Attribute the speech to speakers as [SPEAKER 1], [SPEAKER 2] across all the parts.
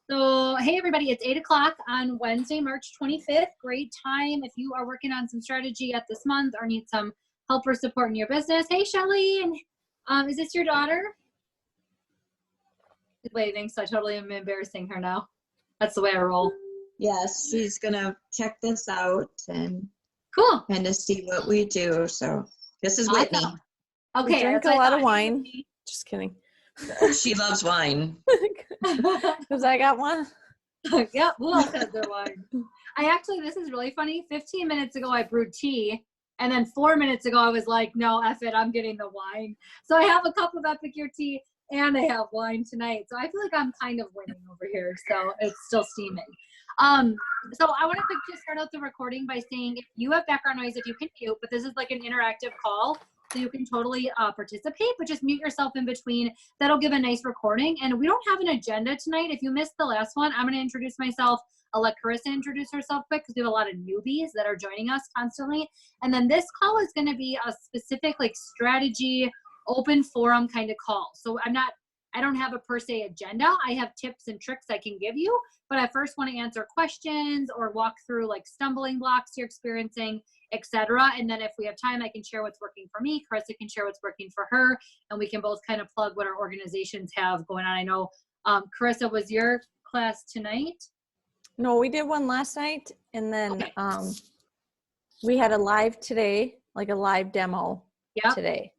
[SPEAKER 1] So, hey everybody, it's 8 o'clock on Wednesday, March 25th. Great time if you are working on some strategy at this month or need some help or support in your business. Hey Shelly, and is this your daughter? She's waving, so I totally am embarrassing her now. That's the way I roll.
[SPEAKER 2] Yes, she's gonna check this out and
[SPEAKER 1] Cool.
[SPEAKER 2] kind of see what we do. So this is Whitney.
[SPEAKER 1] Awesome. Okay,
[SPEAKER 3] We drink a lot of wine. Just kidding.
[SPEAKER 2] She loves wine.
[SPEAKER 3] Because I got one.
[SPEAKER 1] Yeah, who else has their wine? This is really funny. 15 minutes ago, I brewed tea. And then 4 minutes ago, I was like, no, F it, I'm getting the wine. So I have a cup of Epicure tea and I have wine tonight. So I feel like I'm kind of winning over here. So it's still steaming. So I want to just start out the recording by saying if you have background noise, if you can mute, but this is like an interactive call. So you can totally participate, but just mute yourself in between. That'll give a nice recording. And we don't have an agenda tonight. If you missed the last one, I'm going to introduce myself. I'll let Carissa introduce herself quick because we have a lot of newbies that are joining us constantly. And then this call is going to be a specific like strategy, open forum kind of call. So I don't have a per se agenda. I have tips and tricks I can give you, but I first want to answer questions or walk through like stumbling blocks you're experiencing, etc. And then if we have time, I can share what's working for me. Carissa can share what's working for her, and we can both kind of plug what our organizations have going on. I know, Carissa, was your class tonight?
[SPEAKER 3] No, we did one last night, and then
[SPEAKER 1] Okay.
[SPEAKER 3] we had a live today, like a live demo today.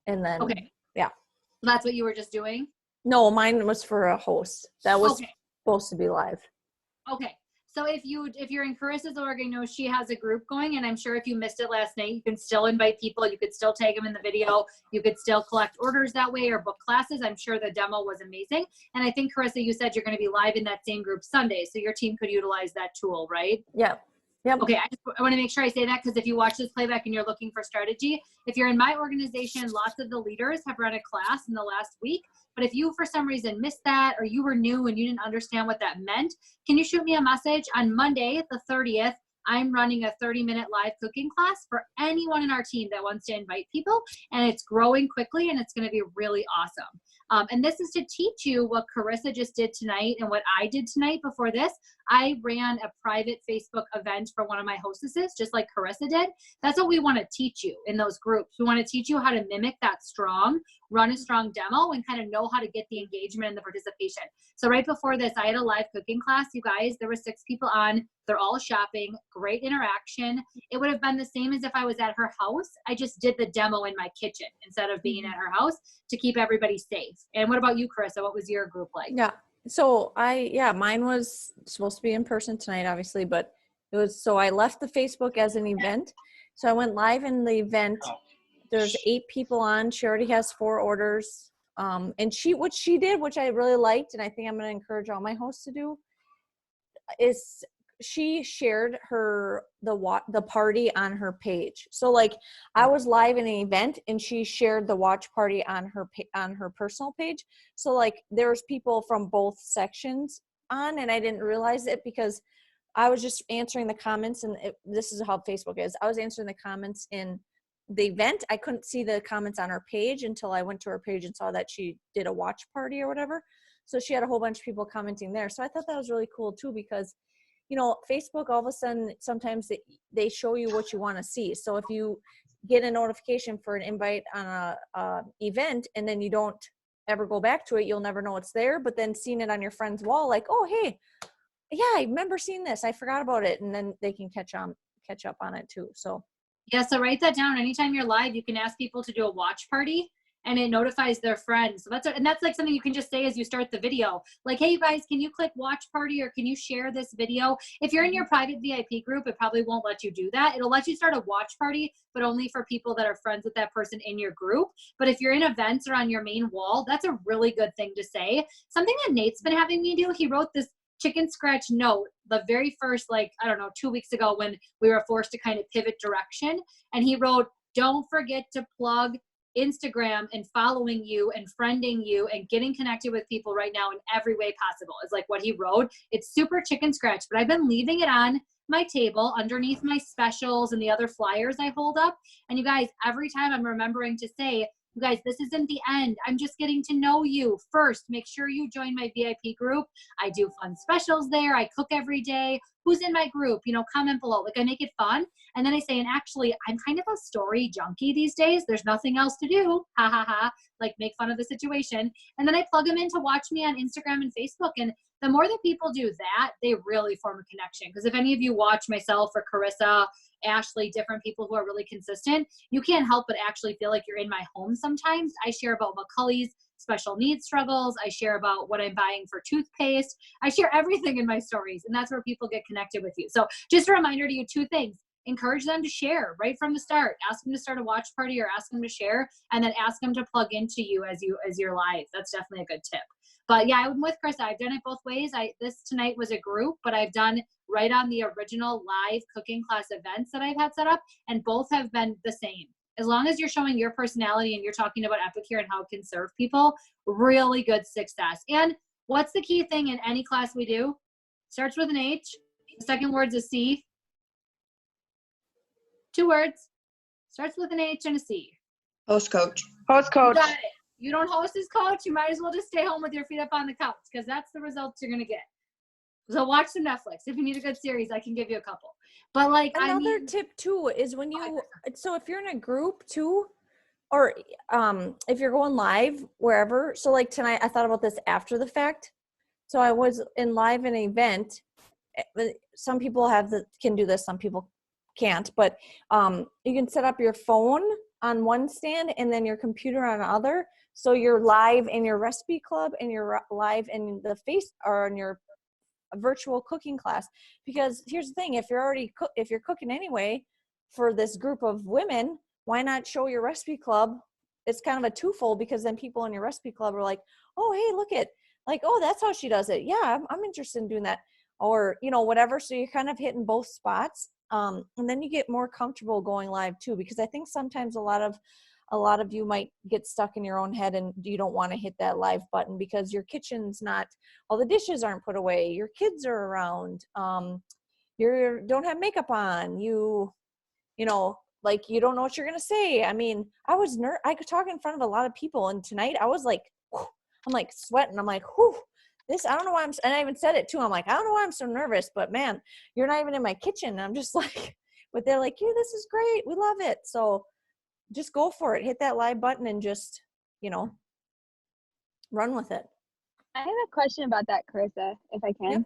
[SPEAKER 3] And then, yeah.
[SPEAKER 1] So that's what you were just doing?
[SPEAKER 3] No, mine was for a host. That was supposed to be live.
[SPEAKER 1] Okay. So if you're in Carissa's org, I know she has a group going, and I'm sure if you missed it last night, you can still invite people. You could still tag them in the video. You could still collect orders that way or book classes. I'm sure the demo was amazing. And I think, Carissa, you said you're going to be live in that same group Sunday, so your team could utilize that tool, right?
[SPEAKER 3] Yep. Yep.
[SPEAKER 1] Okay, I want to make sure I say that because if you watch this playback and you're looking for strategy, if you're in my organization, lots of the leaders have run a class in the last week. But if you, for some reason, missed that or you were new and you didn't understand what that meant, can you shoot me a message? On Monday, the 30th, I'm running a 30-minute live cooking class for anyone in our team that wants to invite people. And it's growing quickly, and it's going to be really awesome. And this is to teach you what Carissa just did tonight and what I did tonight before this. I ran a private Facebook event for one of my hostesses, just like Carissa did. That's what we want to teach you in those groups. We want to teach you how to mimic that strong, run a strong demo, and kind of know how to get the engagement and the participation. So right before this, I had a live cooking class. You guys, there were 6 people on. They're all shopping. Great interaction. It would have been the same as if I was at her house. I just did the demo in my kitchen instead of being at her house to keep everybody safe. And what about you, Carissa? What was your group like?
[SPEAKER 3] Yeah. So mine was supposed to be in person tonight, obviously, but I left the Facebook as an event. So I went live in the event. There's 8 people on. She already has 4 orders. And what she did, which I really liked, and I think I'm going to encourage all my hosts to do, is she shared the party on her page. So like I was live in an event and she shared the watch party on her personal page. So like there's people from both sections on, and I didn't realize it because I was just answering the comments, and this is how Facebook is. I was answering the comments in the event. I couldn't see the comments on her page until I went to her page and saw that she did a watch party or whatever. So she had a whole bunch of people commenting there. So I thought that was really cool too, because Facebook, all of a sudden, sometimes they show you what you want to see. So if you get a notification for an invite on a event and then you don't ever go back to it, you'll never know it's there. But then seeing it on your friend's wall, like, oh, hey, yeah, I remember seeing this. I forgot about it. And then they can catch up on it too. So
[SPEAKER 1] yeah, so write that down. Anytime you're live, you can ask people to do a watch party, and it notifies their friends. So that's like something you can just say as you start the video. Like, hey, you guys, can you click watch party, or can you share this video? If you're in your private VIP group, it probably won't let you do that. It'll let you start a watch party, but only for people that are friends with that person in your group. But if you're in events or on your main wall, that's a really good thing to say. Something that Nate's been having me do, he wrote this chicken scratch note the very first, 2 weeks ago when we were forced to kind of pivot direction. And he wrote, don't forget to plug Instagram and following you and friending you and getting connected with people right now in every way possible is like what he wrote. It's super chicken scratch, but I've been leaving it on my table underneath my specials and the other flyers I hold up. And you guys, every time I'm remembering to say, You guys, this isn't the end. I'm just getting to know you. First, make sure you join my VIP group. I do fun specials there. I cook every day. Who's in my group? Comment below. Like, I make it fun. And then I say, and actually, I'm kind of a story junkie these days. There's nothing else to do. Ha ha ha. Like, make fun of the situation. And then I plug them in to watch me on Instagram and Facebook. And the more that people do that, they really form a connection. Because if any of you watch myself or Carissa, Ashley, different people who are really consistent, you can't help but actually feel like you're in my home sometimes. I share about McCulley's special needs struggles. I share about what I'm buying for toothpaste. I share everything in my stories, and that's where people get connected with you. So just a reminder to you, 2 things. Encourage them to share right from the start. Ask them to start a watch party or ask them to share, and then ask them to plug into you as your live. That's definitely a good tip. But yeah, I'm with Chris. I've done it both ways. This tonight was a group, but I've done right on the original live cooking class events that I've had set up, and both have been the same. As long as you're showing your personality and you're talking about Epicure and how it can serve people, really good success. And what's the key thing in any class we do? Starts with an H. The second word's a C. 2 words. Starts with an H and a C.
[SPEAKER 2] Host coach.
[SPEAKER 4] Host coach.
[SPEAKER 1] You got it. You don't host as coach, you might as well just stay home with your feet up on the couch, because that's the results you're going to get. So watch some Netflix. If you need a good series, I can give you a couple. But like
[SPEAKER 3] another tip too is when you, so if you're in a group too, or if you're going live wherever, so like tonight I thought about this after the fact. So I was in live an event. Some people can do this, some people can't, but you can set up your phone on one stand and then your computer on the other. So you're live in your recipe club and you're live in the or in your virtual cooking class. Because here's the thing, if you're cooking anyway for this group of women, why not show your recipe club? It's kind of a twofold, because then people in your recipe club are like, oh, hey, look at, like, oh, that's how she does it. Yeah, I'm interested in doing that. Or, whatever. So you're kind of hitting both spots. And then you get more comfortable going live too, because I think sometimes a lot of you might get stuck in your own head and you don't want to hit that live button because your kitchen's not, all the dishes aren't put away, your kids are around, you don't have makeup on, like you don't know what you're going to say. I mean, I could talk in front of a lot of people, and tonight I was like, I'm like sweating. I'm like, whew. I don't know why and I even said it too. I'm like, I don't know why I'm so nervous, but man, you're not even in my kitchen. And I'm just like, but they're like, yeah, this is great. We love it. So just go for it. Hit that live button and just, run with it.
[SPEAKER 4] I have a question about that, Carissa, if I can.
[SPEAKER 3] Yep.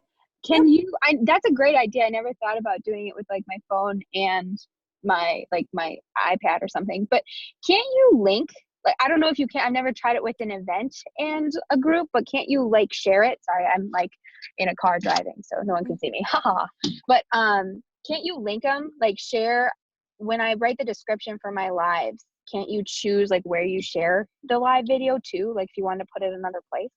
[SPEAKER 4] Can you, that's a great idea. I never thought about doing it with like my phone and my iPad or something, but can't you link? Like, I don't know if you can, I've never tried it with an event and a group, but can't you like share it? Sorry, I'm like in a car driving, so no one can see me. Haha. But can't you link them? Like share, when I write the description for my lives, can't you choose like where you share the live video too? Like if you want to put it in another place?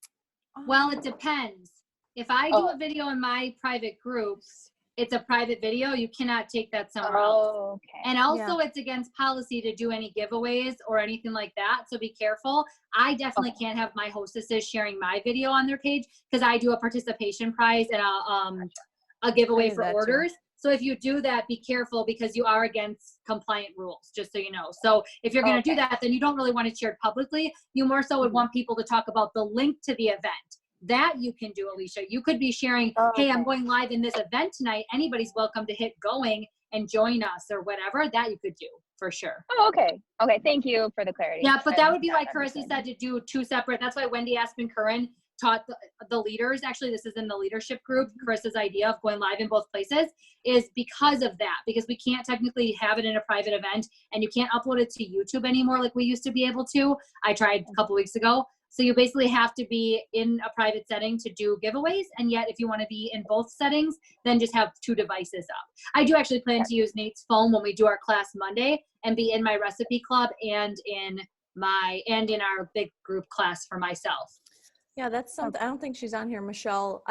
[SPEAKER 1] Well, it depends. If I do a video in my private groups, it's a private video. You cannot take that somewhere else.
[SPEAKER 4] Okay.
[SPEAKER 1] And also it's against policy to do any giveaways or anything like that. So be careful. I definitely can't have my hostesses sharing my video on their page, because I do a participation prize and a giveaway for orders. So if you do that, be careful, because you are against compliant rules, just so you know. So if you're going to do that, then you don't really want it shared publicly. You more so would want people to talk about the link to the event. That you can do, Alicia. You could be sharing, hey, I'm going live in this event tonight. Anybody's welcome to hit going and join us or whatever. That you could do for sure.
[SPEAKER 4] Oh, okay. Okay. Thank you for the clarity.
[SPEAKER 1] Yeah, but that would be like Carissa said, to do 2 separate. That's why Wendy Aspen Curran taught the leaders. Actually, this is in the leadership group. Carissa's idea of going live in both places is because of that, because we can't technically have it in a private event and you can't upload it to YouTube anymore like we used to be able to. I tried a couple weeks ago. So you basically have to be in a private setting to do giveaways. And yet if you want to be in both settings, then just have 2 devices up. I do actually plan to use Nate's phone when we do our class Monday and be in my recipe club and in our big group class for myself.
[SPEAKER 3] Yeah, that's something. I don't think she's on here, Michelle.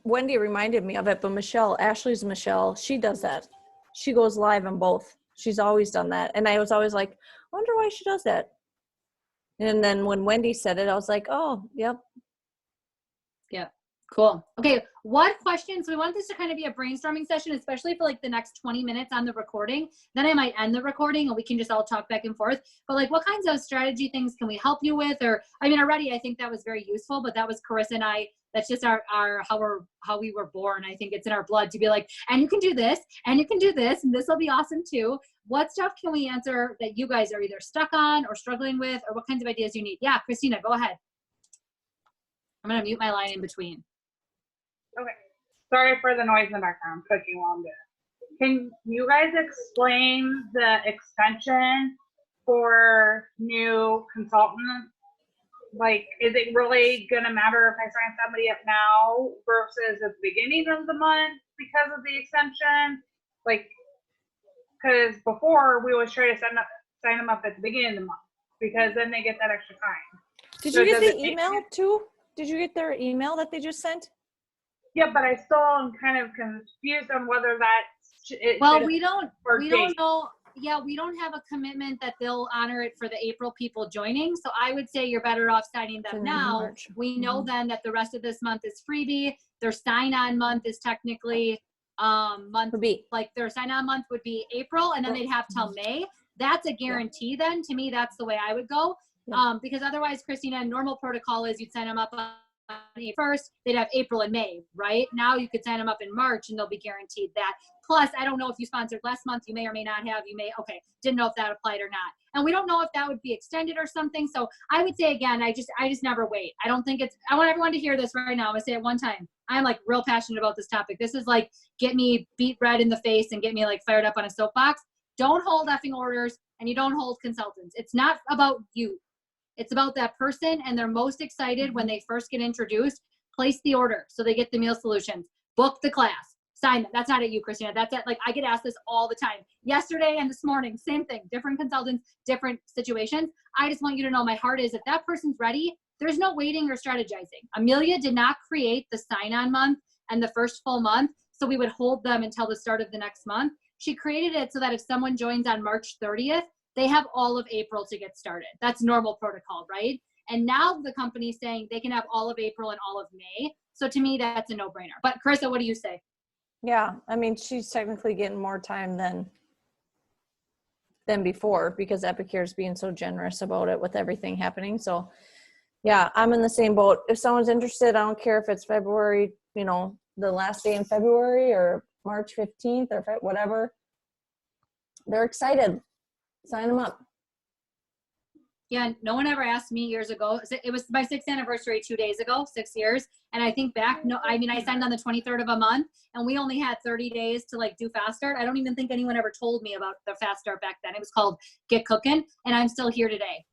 [SPEAKER 3] Wendy reminded me of it, but Ashley's Michelle, she does that. She goes live on both. She's always done that. And I was always like, I wonder why she does that. And then when Wendy said it, I was like, oh, yep.
[SPEAKER 1] Yeah. Cool. Okay. What questions? We want this to kind of be a brainstorming session, especially for like the next 20 minutes on the recording. Then I might end the recording and we can just all talk back and forth. But like, what kinds of strategy things can we help you with? Or, I mean, already I think that was very useful, but that was Carissa and I, that's just our how we were born. I think it's in our blood to be like, and you can do this and you can do this and this will be awesome too. What stuff can we answer that you guys are either stuck on or struggling with, or what kinds of ideas you need? Yeah, Christina, go ahead. I'm going to mute my line in between.
[SPEAKER 5] Okay. Sorry for the noise in the background. I'm cooking while I'm doing it. Can you guys explain the extension for new consultants? Like, is it really going to matter if I sign somebody up now versus at the beginning of the month because of the extension? Like, because before we always try to sign them up at the beginning of the month because then they get that extra time.
[SPEAKER 3] Did
[SPEAKER 5] So
[SPEAKER 3] you get
[SPEAKER 5] does
[SPEAKER 3] the
[SPEAKER 5] it-
[SPEAKER 3] email too? Did you get their email that they just sent?
[SPEAKER 5] Yeah, but I still am kind of confused on whether that's
[SPEAKER 1] Well, we don't
[SPEAKER 5] date.
[SPEAKER 1] know. Yeah, we don't have a commitment that they'll honor it for the April people joining. So I would say you're better off signing them
[SPEAKER 3] In
[SPEAKER 1] now.
[SPEAKER 3] March.
[SPEAKER 1] We know then that the rest of this month is freebie. Their sign-on month is technically month,
[SPEAKER 3] Would be.
[SPEAKER 1] like their sign-on month would be April, and then they'd have till May. That's a guarantee then. To me, that's the way I would go.
[SPEAKER 3] Yeah.
[SPEAKER 1] Because otherwise, Christina, normal protocol is you'd sign them up on April 1st, they'd have April and May, right? Now you could sign them up in March and they'll be guaranteed that. Plus, I don't know if you sponsored last month, you may or may not have, okay, didn't know if that applied or not. And we don't know if that would be extended or something. So I would say again, I just never wait. I don't think I want everyone to hear this right now. I'm gonna say it one time. I'm like real passionate about this topic. This is like, get me beat red in the face and get me like fired up on a soapbox. Don't hold effing orders and you don't hold consultants. It's not about you. It's about that person, and they're most excited when they first get introduced. Place the order so they get the meal solutions. Book the class. Sign them. That's not at you, Christina. That's at, like, I get asked this all the time. Yesterday and this morning, same thing. Different consultants, different situations. I just want you to know my heart is if that person's ready, there's no waiting or strategizing. Amelia did not create the sign-on month and the first full month, so we would hold them until the start of the next month. She created it so that if someone joins on March 30th, they have all of April to get started. That's normal protocol, right? And now the company's saying they can have all of April and all of May. So to me, that's a no-brainer. But Carissa, what do you say?
[SPEAKER 3] Yeah, I mean, she's technically getting more time than before because Epicure's being so generous about it with everything happening. So yeah, I'm in the same boat. If someone's interested, I don't care if it's February, the last day in February or March 15th or whatever. They're excited. Sign them up.
[SPEAKER 1] Yeah, no one ever asked me years ago. It was my 6th anniversary 2 days ago, 6 years. And I think back, I signed on the 23rd of a month and we only had 30 days to like do Fast Start. I don't even think anyone ever told me about the Fast Start back then. It was called Get Cooking, and I'm still here today.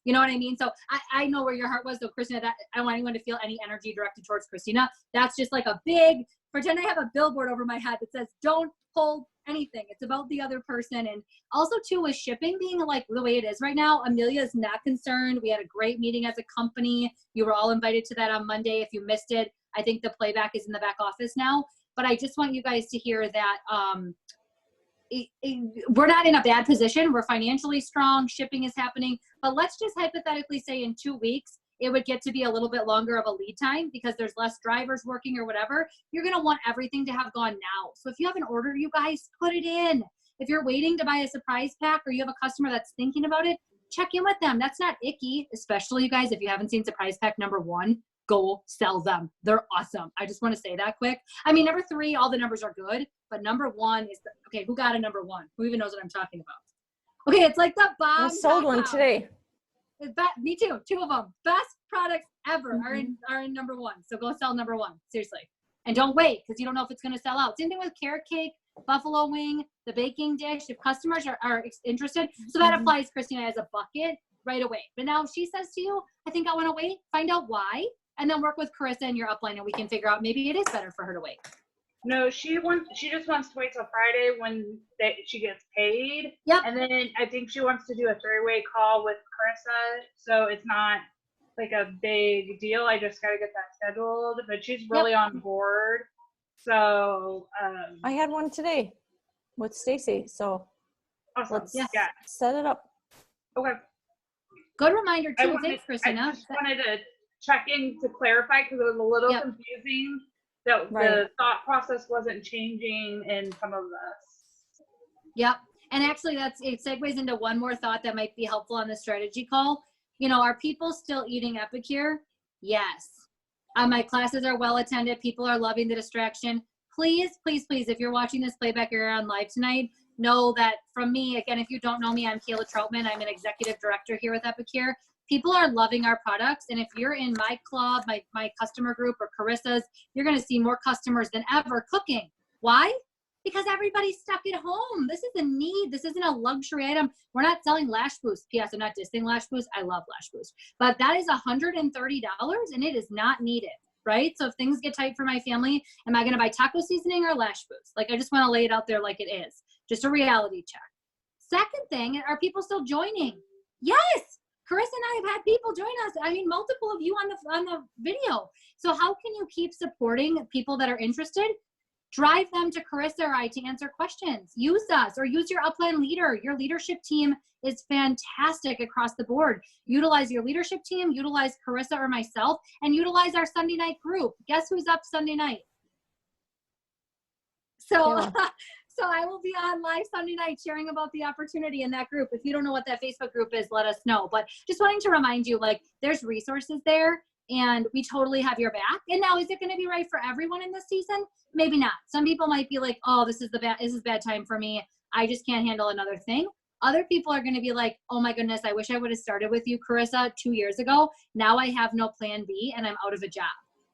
[SPEAKER 1] You know what I mean? So I know where your heart was, though, Christina. That I don't want anyone to feel any energy directed towards Christina. That's just like a big, pretend I have a billboard over my head that says, don't hold anything. It's about the other person. And also too, with shipping being like the way it is right now, Amelia is not concerned. We had a great meeting as a company. You were all invited to that on Monday. If you missed it, I think the playback is in the back office now. But I just want you guys to hear that we're not in a bad position. We're financially strong. Shipping is happening. But let's just hypothetically say in 2 weeks, it would get to be a little bit longer of a lead time because there's less drivers working or whatever. You're going to want everything to have gone now. So if you have an order, you guys put it in. If you're waiting to buy a surprise pack or you have a customer that's thinking about it, check in with them. That's not icky, especially you guys, if you haven't seen surprise pack number 1, go sell them. They're awesome. I just want to say that quick. I mean, number 3, all the numbers are good, but number 1 is, okay, who got a number 1? Who even knows what I'm talking about? Okay, it's like the bomb.
[SPEAKER 3] I sold one today.
[SPEAKER 1] Me too. 2 of them. Best products ever are in number 1. So go sell number 1. Seriously. And don't wait because you don't know if it's going to sell out. Same thing with carrot cake, buffalo wing, the baking dish. If customers are interested, so that applies, Christina, as a bucket right away. But now if she says to you, I think I want to wait, find out why, and then work with Carissa and your upline and we can figure out maybe it is better for her to wait.
[SPEAKER 5] No, she just wants to wait till Friday when she gets paid.
[SPEAKER 1] Yep.
[SPEAKER 5] And then I think she wants to do a 3-way call with Carissa, so it's not like a big deal. I just got to get that scheduled, but she's really on board. So
[SPEAKER 3] I had one today with Stacy. So
[SPEAKER 5] awesome.
[SPEAKER 3] let's
[SPEAKER 5] Yeah.
[SPEAKER 3] set it up.
[SPEAKER 5] Okay.
[SPEAKER 1] Good reminder too. Thanks,
[SPEAKER 5] I
[SPEAKER 1] Christina.
[SPEAKER 5] just wanted to checking to clarify because it was a little
[SPEAKER 1] Yep.
[SPEAKER 5] confusing that
[SPEAKER 3] Right.
[SPEAKER 5] the thought process wasn't changing in some of this.
[SPEAKER 1] Yep. And actually it segues into one more thought that might be helpful on the strategy call. You know, are people still eating Epicure? Yes. My classes are well attended. People are loving the distraction. Please, please, please, if you're watching this playback or on live tonight, know that from me, again, if you don't know me, I'm Kayla Troutman. I'm an executive director here with Epicure. People are loving our products. And if you're in my club, my customer group or Carissa's, you're going to see more customers than ever cooking. Why? Because everybody's stuck at home. This is a need. This isn't a luxury item. We're not selling Lash Boost. P.S. I'm not dissing Lash Boost. I love Lash Boost. But that is $130 and it is not needed, right? So if things get tight for my family, am I going to buy taco seasoning or Lash Boost? Like, I just want to lay it out there like it is. Just a reality check. Second thing, are people still joining? Yes. Carissa and I have had people join us. I mean, multiple of you on the video. So how can you keep supporting people that are interested? Drive them to Carissa or I to answer questions. Use us or use your upline leader. Your leadership team is fantastic across the board. Utilize your leadership team, utilize Carissa or myself, and utilize our Sunday night group. Guess who's up Sunday night? So,
[SPEAKER 3] Yeah.
[SPEAKER 1] so I will be on live Sunday night sharing about the opportunity in that group. If you don't know what that Facebook group is, let us know. But just wanting to remind you, like, there's resources there and we totally have your back. And now, is it going to be right for everyone in this season? Maybe not. Some people might be like, oh, this is bad time for me. I just can't handle another thing. Other people are going to be like, oh my goodness, I wish I would have started with you, Carissa, 2 years ago. Now I have no plan B and I'm out of a job.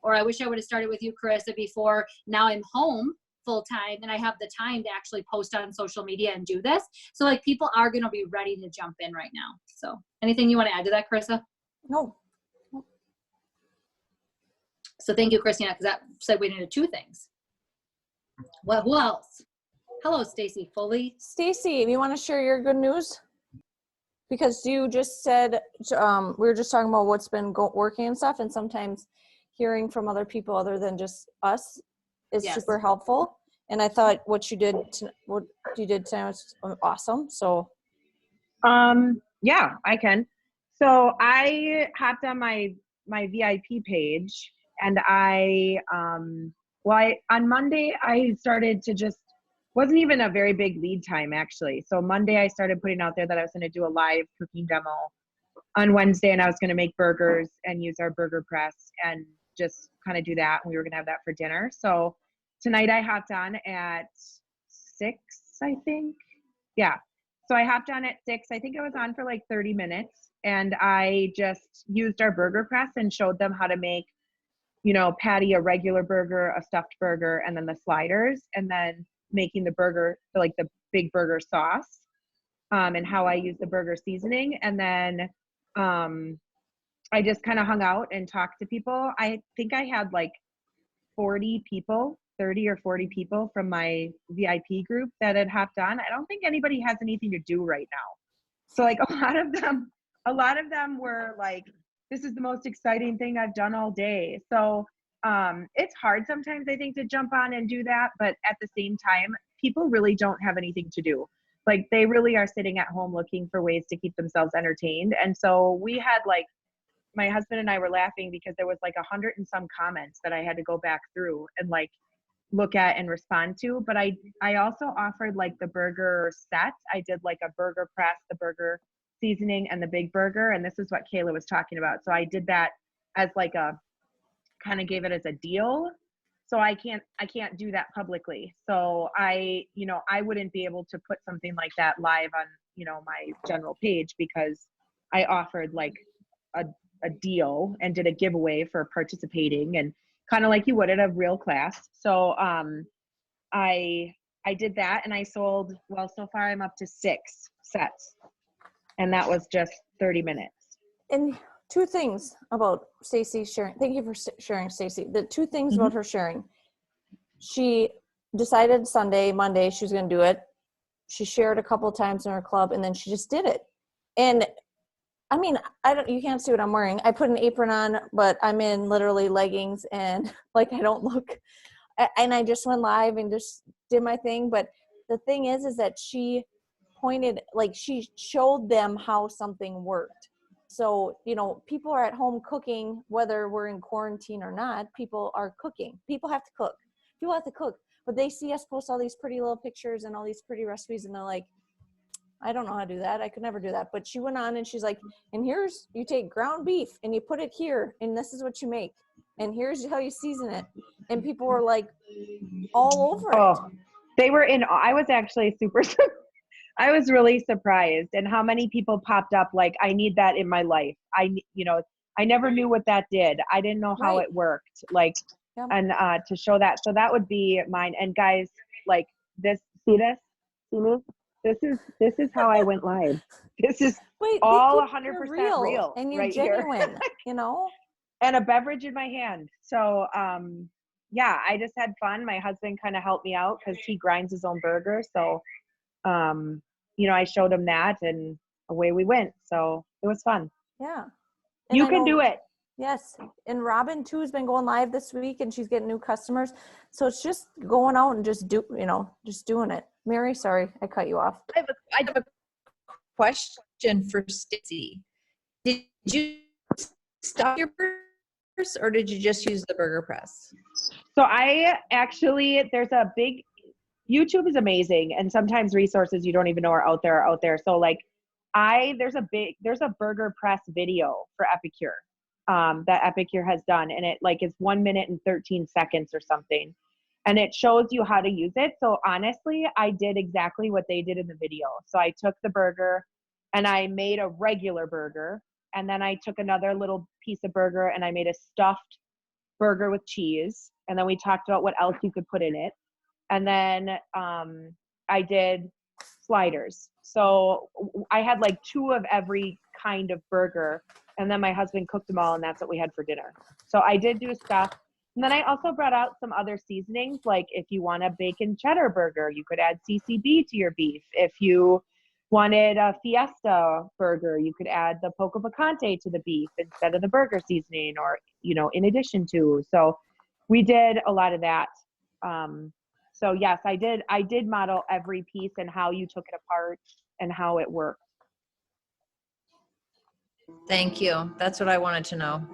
[SPEAKER 1] Or I wish I would have started with you, Carissa, before. Now I'm home full time and I have the time to actually post on social media and do this. So like, people are going to be ready to jump in right now. So anything you want to add to that, Carissa?
[SPEAKER 3] No.
[SPEAKER 1] So thank you, Christina, because that segued into two things. Well, who else? Hello, Stacy Foley.
[SPEAKER 3] Stacy, do you want to share your good news? Because you just said, we were just talking about what's been working and stuff, and sometimes hearing from other people other than just us is
[SPEAKER 1] Yes.
[SPEAKER 3] super helpful. And I thought what you did tonight was awesome. So,
[SPEAKER 6] yeah, I can. So I hopped on my VIP page, and on Monday I started to just, wasn't even a very big lead time actually. So Monday I started putting out there that I was going to do a live cooking demo on Wednesday, and I was going to make burgers and use our burger press and just kind of do that. And we were going to have that for dinner. So tonight I hopped on at 6, I think. Yeah. So I hopped on at 6. I think I was on for like 30 minutes, and I just used our burger press and showed them how to make, Patty a regular burger, a stuffed burger, and then the sliders, and then making the burger, like the big burger sauce, and how I use the burger seasoning. And then I just kind of hung out and talked to people. I think I had like 40 people, 30 or 40 people from my VIP group that had hopped on. I don't think anybody has anything to do right now. So like a lot of them were like, this is the most exciting thing I've done all day. So it's hard sometimes, I think, to jump on and do that. But at the same time, people really don't have anything to do. Like, they really are sitting at home looking for ways to keep themselves entertained. And so we had like, my husband and I were laughing because there was like 100 and some comments that I had to go back through and like look at and respond to. But I also offered like the burger set. I did like a burger press, the burger seasoning, and the big burger. And this is what Kayla was talking about. So I did that as like kind of gave it as a deal. So I can't do that publicly. So I wouldn't be able to put something like that live on, my general page, because I offered like a deal and did a giveaway for participating, and kind of like you would at a real class. So I did that, and I sold, well, so far I'm up to 6 sets, and that was just 30 minutes.
[SPEAKER 3] and 2 things about Stacy sharing. Thank you for sharing, Stacy. The 2 things about her sharing. She decided Monday, she was going to do it. She shared a couple of times in her club, and then she just did it. And I mean, you can't see what I'm wearing. I put an apron on, but I'm in literally leggings, and like, I don't look, and I just went live and just did my thing. But the thing is that she she showed them how something worked. So, you know, people are at home cooking, whether we're in quarantine or not, people are cooking. People have to cook. People have to cook. But they see us post all these pretty little pictures and all these pretty recipes, and they're like, I don't know how to do that. I could never do that. But she went on and she's like, and here's, you take ground beef and you put it here, and this is what you make. And here's how you season it. And people were like all over it.
[SPEAKER 6] Oh, they were in, I was actually I was really surprised, and how many people popped up like, I need that in my life. I never knew what that did. I didn't know how
[SPEAKER 3] Right.
[SPEAKER 6] it worked. Like,
[SPEAKER 3] Yep.
[SPEAKER 6] and to show that. So that would be mine. And guys, like this, see this? See me? This is how I went live. This is
[SPEAKER 3] Wait,
[SPEAKER 6] all
[SPEAKER 3] they think
[SPEAKER 6] 100%
[SPEAKER 3] you're
[SPEAKER 6] real
[SPEAKER 3] and you're
[SPEAKER 6] right here.
[SPEAKER 3] genuine, you know?
[SPEAKER 6] And a beverage in my hand. So, yeah, I just had fun. My husband kind of helped me out because he grinds his own burger. So, I showed him that, and away we went. So it was fun.
[SPEAKER 3] Yeah. And
[SPEAKER 6] You
[SPEAKER 3] I
[SPEAKER 6] can
[SPEAKER 3] know-
[SPEAKER 6] do it.
[SPEAKER 3] Yes. And Robin too has been going live this week, and she's getting new customers. So it's just going out and just doing it. Mary, sorry, I cut you off.
[SPEAKER 7] I have a question for Stacey. Did you stop your burgers, or did you just use the burger press?
[SPEAKER 6] So there's a big, YouTube is amazing, and sometimes resources you don't even know are out there. So like there's a burger press video for Epicure that Epicure has done, and it like is 1 minute and 13 seconds or something. And it shows you how to use it. So honestly, I did exactly what they did in the video. So I took the burger and I made a regular burger. And then I took another little piece of burger and I made a stuffed burger with cheese. And then we talked about what else you could put in it. And then I did sliders. So I had like 2 of every kind of burger. And then my husband cooked them all, and that's what we had for dinner. So I did do stuff. And then I also brought out some other seasonings. Like if you want a bacon cheddar burger, you could add CCB to your beef. If you wanted a fiesta burger, you could add the poco picante to the beef instead of the burger seasoning, or, in addition to. So we did a lot of that. So yes, I did model every piece and how you took it apart and how it worked.
[SPEAKER 7] Thank you. That's what I wanted to know.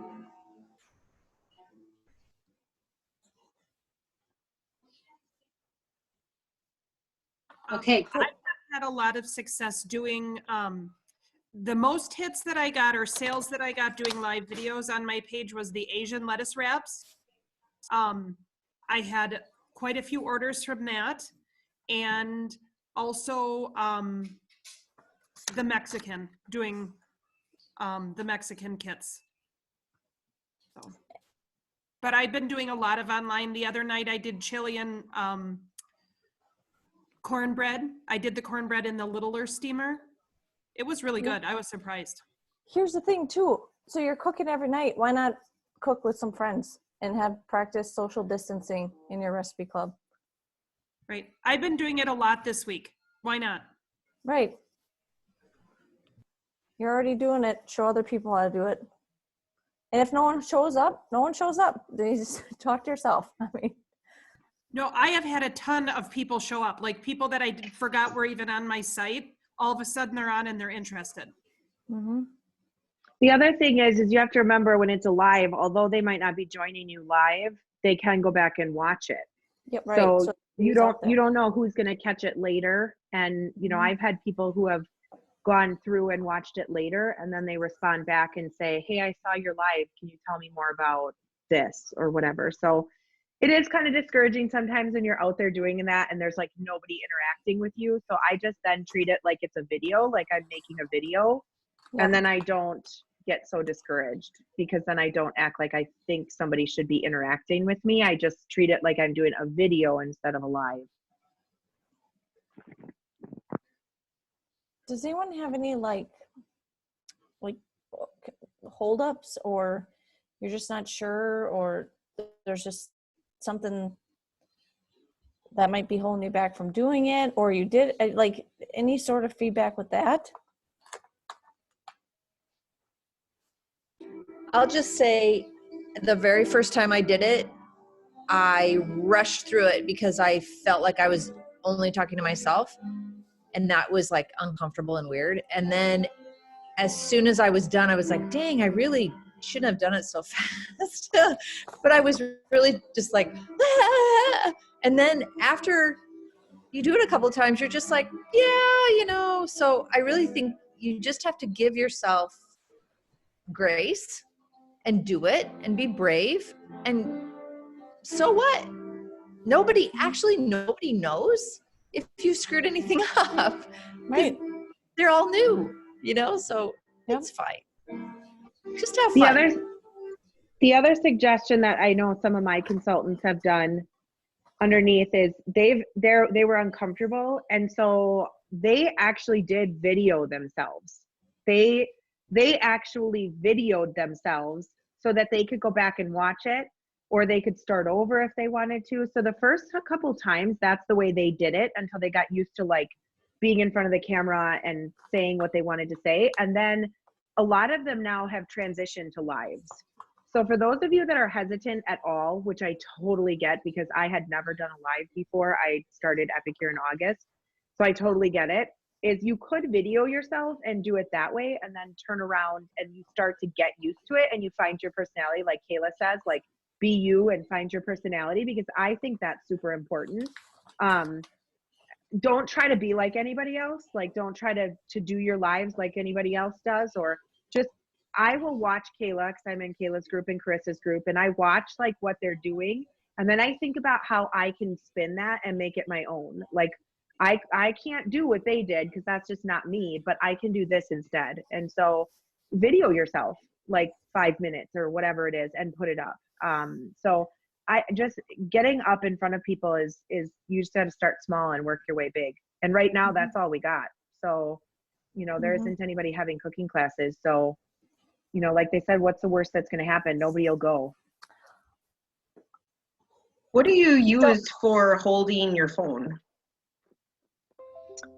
[SPEAKER 1] Okay, cool.
[SPEAKER 8] I've had a lot of success doing, the most hits that I got, or sales that I got doing live videos on my page, was the Asian lettuce wraps. I had quite a few orders from that, and also the Mexican, doing the Mexican kits. So, but I've been doing a lot of online. The other night I did Chilean cornbread. I did the cornbread in the littler steamer. It was really good. I was surprised.
[SPEAKER 3] Here's the thing too. So you're cooking every night. Why not cook with some friends and have practice social distancing in your recipe club?
[SPEAKER 8] Right. I've been doing it a lot this week. Why not?
[SPEAKER 3] Right. You're already doing it. Show other people how to do it. And if no one shows up, no one shows up. Then you just talk to yourself. I mean,
[SPEAKER 8] No, I have had a ton of people show up, like people that I forgot were even on my site. All of a sudden they're on and they're interested.
[SPEAKER 3] mm-hmm.
[SPEAKER 6] The other thing is you have to remember when it's a live, although they might not be joining you live, they can go back and watch it.
[SPEAKER 3] Yep, right.
[SPEAKER 6] So you
[SPEAKER 3] it's out there.
[SPEAKER 6] don't know who's going to catch it later. And, I've had people who have gone through and watched it later, and then they respond back and say, hey, I saw your live. Can you tell me more about this or whatever? So it is kind of discouraging sometimes when you're out there doing that and there's like nobody interacting with you. So I just then treat it like it's a video, like I'm making a video.
[SPEAKER 3] Yeah.
[SPEAKER 6] And then I don't get so discouraged, because then I don't act like I think somebody should be interacting with me. I just treat it like I'm doing a video instead of a live.
[SPEAKER 3] Does anyone have any like holdups, or you're just not sure, or there's just something that might be holding you back from doing it, or you did like any sort of feedback with that?
[SPEAKER 7] I'll just say the very first time I did it, I rushed through it because I felt like I was only talking to myself, and that was like uncomfortable and weird. And then as soon as I was done, I was like, dang, I really shouldn't have done it so fast. But I was really just like, ah. And then after you do it a couple of times, you're just like, yeah, so I really think you just have to give yourself grace and do it and be brave. And so what? Nobody knows if you screwed anything up.
[SPEAKER 3] Right.
[SPEAKER 7] They're all new, so
[SPEAKER 3] Yep.
[SPEAKER 7] it's fine. Just have fun.
[SPEAKER 6] The other suggestion that I know some of my consultants have done underneath is they were uncomfortable, and so they actually did video themselves. They actually videoed themselves so that they could go back and watch it, or they could start over if they wanted to. So the first couple times, that's the way they did it until they got used to like being in front of the camera and saying what they wanted to say. And then a lot of them now have transitioned to lives. So for those of you that are hesitant at all, which I totally get because I had never done a live before, I started Epicure in August. So I totally get it, is you could video yourself and do it that way and then turn around and you start to get used to it and you find your personality, like Kayla says, like be you and find your personality, because I think that's super important. Don't try to be like anybody else. Like don't try to do your lives like anybody else does, or just, I will watch Kayla because I'm in Kayla's group and Carissa's group, and I watch like what they're doing. And then I think about how I can spin that and make it my own. Like I can't do what they did because that's just not me, but I can do this instead. And so video yourself like 5 minutes or whatever it is and put it up. So I just, getting up in front of people is you just got to start small and work your way big. And right now that's all we got. So, there isn't anybody having cooking classes. So, like they said, what's the worst that's going to happen? Nobody will go.
[SPEAKER 2] What do you use for holding your phone?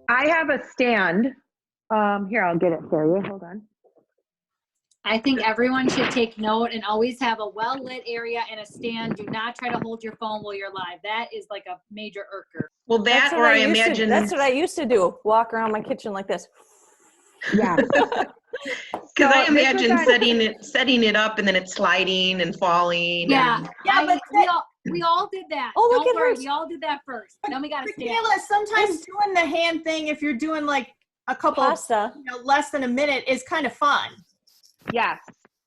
[SPEAKER 6] I have a stand. Here, I'll get it for you. Hold on.
[SPEAKER 1] I think everyone should take note and always have a well-lit area and a stand. Do not try to hold your phone while you're live. That is like a major irker.
[SPEAKER 2] Well, that, or I imagine.
[SPEAKER 3] That's what I used to do. Walk around my kitchen like this.
[SPEAKER 6] Yeah.
[SPEAKER 2] Because I imagine setting it up and then it's sliding and falling.
[SPEAKER 1] Yeah.
[SPEAKER 2] And,
[SPEAKER 8] but
[SPEAKER 1] we all did that.
[SPEAKER 3] Oh, look
[SPEAKER 1] Don't
[SPEAKER 3] at
[SPEAKER 1] worry,
[SPEAKER 3] hers.
[SPEAKER 1] we all did that first. Then we got to stand.
[SPEAKER 9] Kayla, sometimes doing the hand thing, if you're doing like a couple,
[SPEAKER 3] Pasta.
[SPEAKER 9] less than a minute, is kind of fun.
[SPEAKER 6] Yes.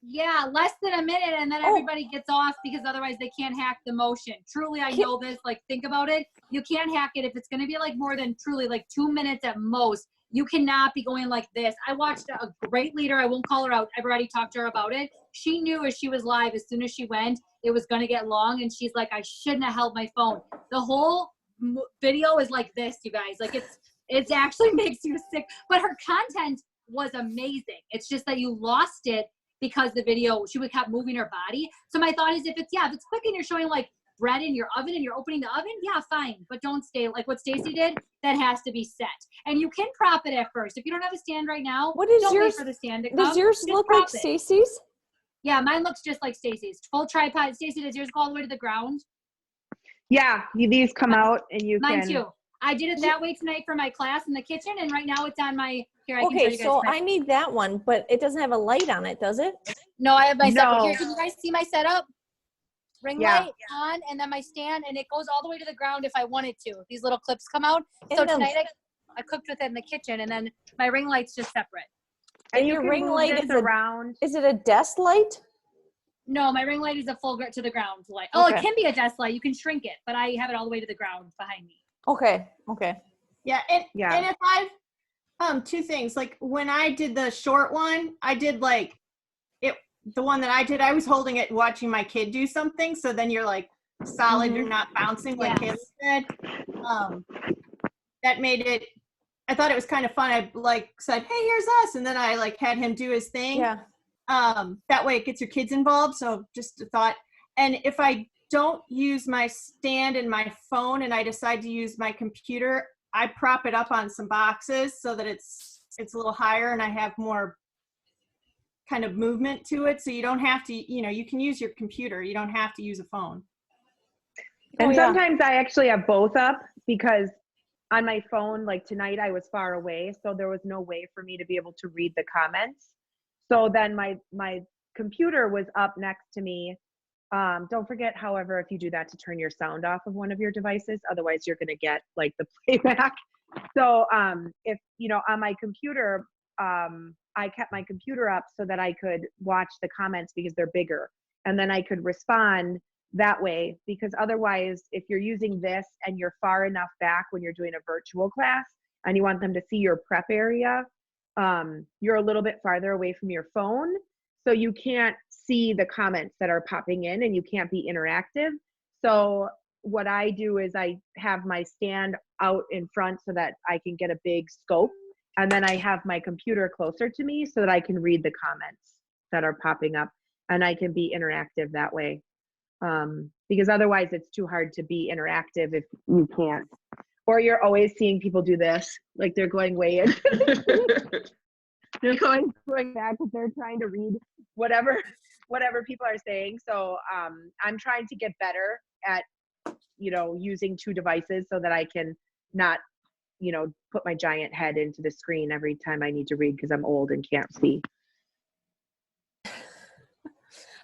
[SPEAKER 1] Yeah, less than a minute, and then everybody gets off because otherwise they can't hack the motion. Truly, I know this. Like, think about it. You can't hack it if it's going to be like more than truly like 2 minutes at most. You cannot be going like this. I watched a great leader. I won't call her out. I've already talked to her about it. She knew as she was live, as soon as she went, it was going to get long, and she's like, I shouldn't have held my phone. The whole video is like this, you guys. Like, it actually makes you sick. But her content was amazing. It's just that you lost it because the video, she would kept moving her body. So my thought is if it's quick and you're showing like bread in your oven and you're opening the oven, yeah, fine. But don't stay like what Stacy did. That has to be set. And you can prop it at first. If you don't have a stand right now, don't wait for the stand to come.
[SPEAKER 3] Does yours
[SPEAKER 1] Just
[SPEAKER 3] look
[SPEAKER 1] prop
[SPEAKER 3] like
[SPEAKER 1] it.
[SPEAKER 3] Stacy's?
[SPEAKER 1] Yeah, mine looks just like Stacy's. Full tripod. Stacy, does yours go all the way to the ground?
[SPEAKER 6] Yeah, these come out and you
[SPEAKER 1] Mine
[SPEAKER 6] can.
[SPEAKER 1] too. I did it that way tonight for my class in the kitchen, and right now it's on my, here, I can show
[SPEAKER 3] Okay,
[SPEAKER 1] you guys.
[SPEAKER 3] so I need that one, but it doesn't have a light on it, does it?
[SPEAKER 1] No, I have my setup.
[SPEAKER 6] No.
[SPEAKER 1] Here, can you guys see my setup? Ring
[SPEAKER 6] Yeah.
[SPEAKER 1] light on, and then my stand, and it goes all the way to the ground if I wanted to. These little clips come out.
[SPEAKER 3] And
[SPEAKER 1] So
[SPEAKER 3] the-
[SPEAKER 1] tonight I cooked with it in the kitchen, and then my ring light's just separate.
[SPEAKER 3] And
[SPEAKER 6] you
[SPEAKER 3] your
[SPEAKER 6] can
[SPEAKER 3] ring
[SPEAKER 6] move
[SPEAKER 3] light
[SPEAKER 6] this
[SPEAKER 3] is
[SPEAKER 6] around.
[SPEAKER 3] is it a desk light?
[SPEAKER 1] No, my ring light is a full to the ground light. Oh,
[SPEAKER 3] Okay.
[SPEAKER 1] it can be a desk light. You can shrink it, but I have it all the way to the ground behind me.
[SPEAKER 3] Okay.
[SPEAKER 9] Yeah, and
[SPEAKER 6] Yeah.
[SPEAKER 9] and if I've two things, like when I did the short one, I did like it. The one that I did, I was holding it, watching my kid do something. So then you're like solid, you're not bouncing like
[SPEAKER 1] Yeah.
[SPEAKER 9] Kayla said. That made it. I thought it was kind of fun. I like said, "Hey, here's us," and then I like had him do his thing.
[SPEAKER 3] Yeah.
[SPEAKER 9] That way it gets your kids involved. So just a thought. And if I don't use my stand and my phone and I decide to use my computer, I prop it up on some boxes so that it's a little higher and I have more kind of movement to it. So you don't have to, you can use your computer. You don't have to use a phone.
[SPEAKER 6] And
[SPEAKER 3] Oh, yeah.
[SPEAKER 6] sometimes I actually have both up because on my phone, like tonight I was far away, so there was no way for me to be able to read the comments. So then my computer was up next to me. Don't forget, however, if you do that, to turn your sound off of one of your devices, otherwise you're gonna get like the playback. So if, you know, on my computer, I kept my computer up so that I could watch the comments because they're bigger. And then I could respond that way, because otherwise, if you're using this and you're far enough back when you're doing a virtual class and you want them to see your prep area, you're a little bit farther away from your phone. So you can't see the comments that are popping in and you can't be interactive. So what I do is I have my stand out in front so that I can get a big scope. And then I have my computer closer to me so that I can read the comments that are popping up and I can be interactive that way. Because otherwise it's too hard to be interactive if you can't. Or you're always seeing people do this, like they're going way in. They're going back because they're trying to read whatever people are saying. So I'm trying to get better at, you know, using two devices so that I can not, you know, put my giant head into the screen every time I need to read because I'm old and can't see.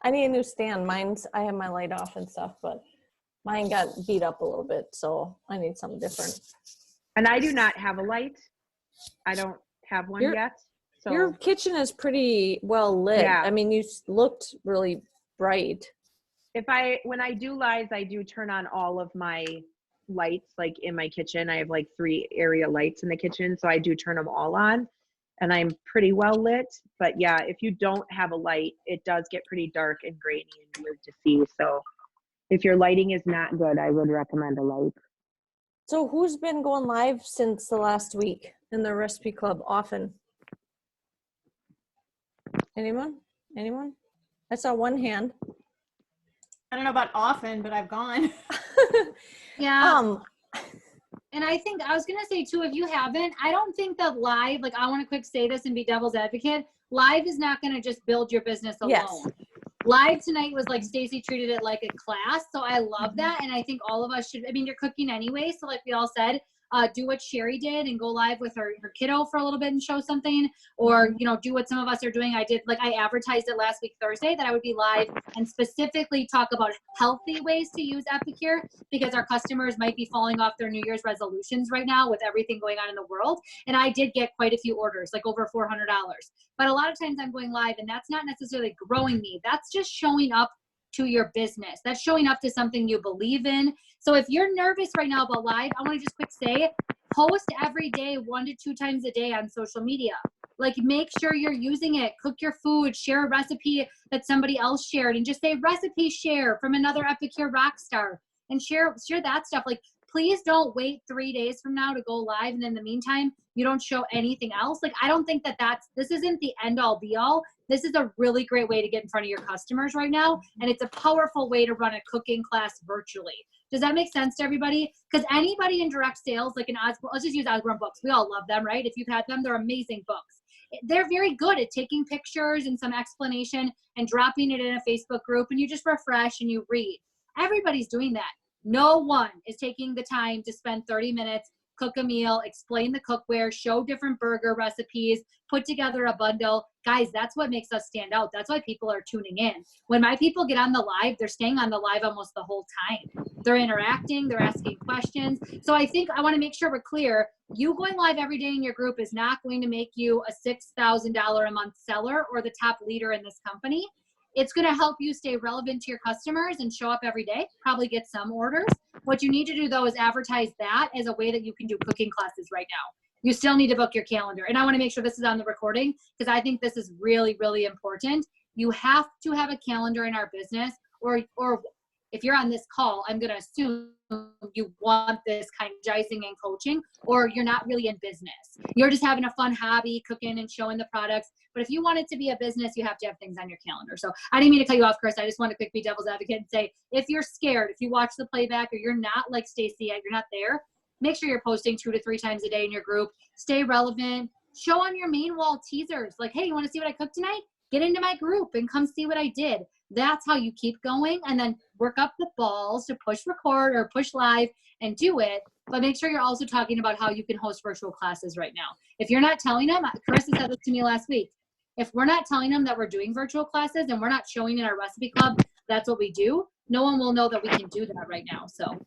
[SPEAKER 3] I need a new stand. I have my light off and stuff, but mine got beat up a little bit, so I need something different.
[SPEAKER 6] And I do not have a light. I don't have one yet. So
[SPEAKER 3] your kitchen is pretty well lit.
[SPEAKER 6] Yeah.
[SPEAKER 3] I mean, you looked really bright.
[SPEAKER 6] When I do lives, I do turn on all of my lights, like in my kitchen. I have like 3 area lights in the kitchen, so I do turn them all on. And I'm pretty well lit, but yeah, if you don't have a light, it does get pretty dark and grainy and weird to see. So if your lighting is not good, I would recommend a light.
[SPEAKER 3] So who's been going live since the last week in the Recipe Club often? Anyone? I saw one hand.
[SPEAKER 9] I don't know about often, but I've gone.
[SPEAKER 1] Yeah. And I think I was going to say too, if you haven't, I don't think that live, like I want to quick say this and be devil's advocate. Live is not going to just build your business alone.
[SPEAKER 3] Yes.
[SPEAKER 1] Live tonight was like Stacy treated it like a class. So I love that. And I think all of us should, I mean, you're cooking anyway. So like we all said, do what Sherry did and go live with her kiddo for a little bit and show something, or, you know, do what some of us are doing. I did, like I advertised it last week, Thursday, that I would be live and specifically talk about healthy ways to use Epicure, because our customers might be falling off their New Year's resolutions right now with everything going on in the world. And I did get quite a few orders, like over $400. But a lot of times I'm going live and that's not necessarily growing me. That's just showing up to your business. That's showing up to something you believe in. So if you're nervous right now about live, I want to just quick say, post every day, 1 to 2 times a day on social media. Like make sure you're using it, cook your food, share a recipe that somebody else shared and just say recipe share from another Epicure rock star and share that stuff. Like please don't wait 3 days from now to go live. And in the meantime, you don't show anything else. Like, I don't think this isn't the end all be all. This is a really great way to get in front of your customers right now. And it's a powerful way to run a cooking class virtually. Does that make sense to everybody? Because anybody in direct sales, like in Osborne, let's just use Osborne Books. We all love them, right? If you've had them, they're amazing books. They're very good at taking pictures and some explanation and dropping it in a Facebook group, and you just refresh and you read. Everybody's doing that. No one is taking the time to spend 30 minutes, cook a meal, explain the cookware, show different burger recipes, put together a bundle. Guys, that's what makes us stand out. That's why people are tuning in. When my people get on the live, they're staying on the live almost the whole time. They're interacting, they're asking questions. So I think I want to make sure we're clear. You going live every day in your group is not going to make you a $6,000 a month seller or the top leader in this company. It's going to help you stay relevant to your customers and show up every day, probably get some orders. What you need to do, though, is advertise that as a way that you can do cooking classes right now. You still need to book your calendar. And I want to make sure this is on the recording because I think this is really, really important. You have to have a calendar in our business, or if you're on this call, I'm going to assume you want this kind of advertising and coaching, or you're not really in business. You're just having a fun hobby, cooking and showing the products. But if you want it to be a business, you have to have things on your calendar. So I didn't mean to cut you off, Chris. I just want to quick be devil's advocate and say, if you're scared, if you watch the playback or you're not like Stacy, you're not there, make sure you're posting 2 to 3 times a day in your group. Stay relevant. Show on your main wall teasers. Like, hey, you want to see what I cooked tonight? Get into my group and come see what I did. That's how you keep going, and then work up the balls to push record or push live and do it. but make sure you're also talking about how you can host virtual classes right now. If you're not telling them, Carissa said this to me last week, if we're not telling them that we're doing virtual classes and we're not showing in our recipe club that's what we do, no one will know that we can do that right now. So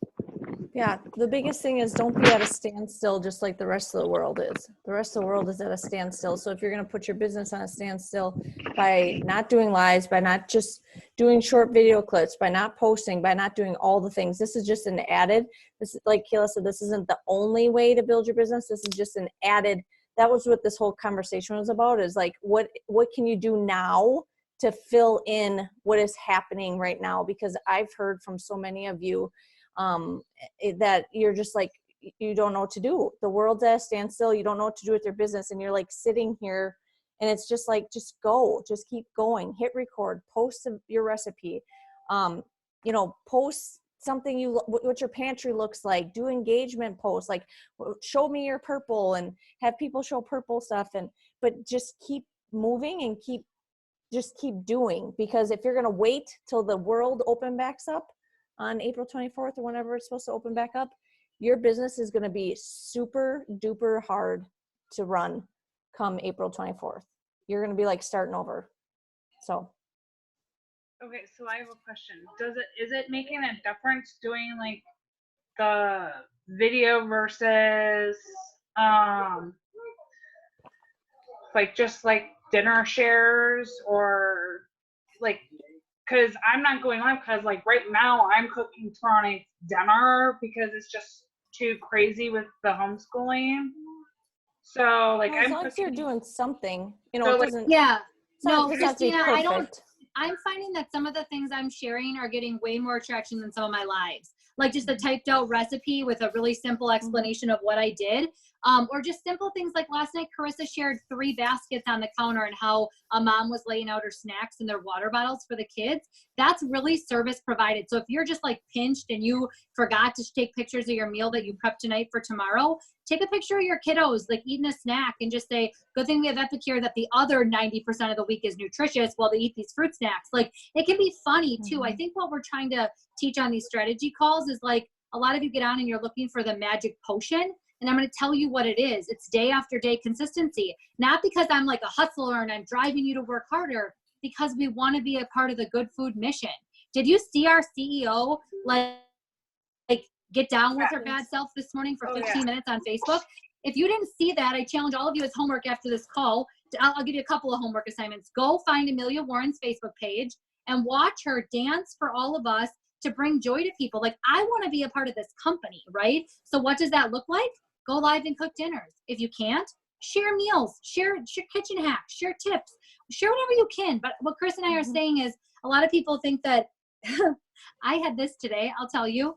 [SPEAKER 3] Yeah, the biggest thing is don't be at a standstill just like the rest of the world is. The rest of the world is at a standstill. So if you're going to put your business on a standstill by not doing lives, by not just doing short video clips, by not posting, by not doing all the things, this is just an added, this is like Kayla said, this isn't the only way to build your business. This is just an added, that was what this whole conversation was about, is like, what can you do now to fill in what is happening right now? Because I've heard from so many of you that you're just like, you don't know what to do. The world's at a standstill. You don't know what to do with your business. And you're like sitting here and it's just like, just go, just keep going, hit record, post your recipe, post something what your pantry looks like, do engagement posts, like show me your purple and have people show purple stuff. But just keep moving and keep doing, because if you're going to wait till the world open backs up on April 24th or whenever it's supposed to open back up, your business is going to be super duper hard to run come April 24th. You're going to be like starting over. So.
[SPEAKER 5] Okay, so I have a question. Is it making a difference doing like the video versus like just like dinner shares, or like, because I'm not going live because like right now I'm cooking tomorrow night's dinner because it's just too crazy with the homeschooling. So like,
[SPEAKER 3] well, as
[SPEAKER 5] I'm
[SPEAKER 3] long as you're doing something,
[SPEAKER 5] So,
[SPEAKER 3] it
[SPEAKER 5] like,
[SPEAKER 3] doesn't.
[SPEAKER 1] yeah,
[SPEAKER 3] it's not-
[SPEAKER 1] no,
[SPEAKER 3] it doesn't have to be
[SPEAKER 1] Christina,
[SPEAKER 3] perfect.
[SPEAKER 1] I'm finding that some of the things I'm sharing are getting way more traction than some of my lives. Like just a typed out recipe with a really simple explanation of what I did. Or just simple things like last night, Carissa shared 3 baskets on the counter and how a mom was laying out her snacks and their water bottles for the kids. That's really service provided. So if you're just like pinched and you forgot to take pictures of your meal that you prepped tonight for tomorrow, take a picture of your kiddos like eating a snack and just say, good thing we have Epicure that the other 90% of the week is nutritious while they eat these fruit snacks. Like it can be funny too. I think what we're trying to teach on these strategy calls is like, a lot of you get on and you're looking for the magic potion. And I'm going to tell you what it is. It's day after day consistency, not because I'm like a hustler and I'm driving you to work harder, because we want to be a part of the good food mission. Did you see our CEO like get down with her bad self this morning for 15 minutes on Facebook? If you didn't see that, I challenge all of you as homework after this call. I'll give you a couple of homework assignments. Go find Amelia Warren's Facebook page and watch her dance for all of us to bring joy to people. Like, I want to be a part of this company, right? So what does that look like? Go live and cook dinners. If you can't, share meals, share kitchen hacks, share tips, share whatever you can. But what Chris and I are saying is, a lot of people think that I had this today. I'll tell you.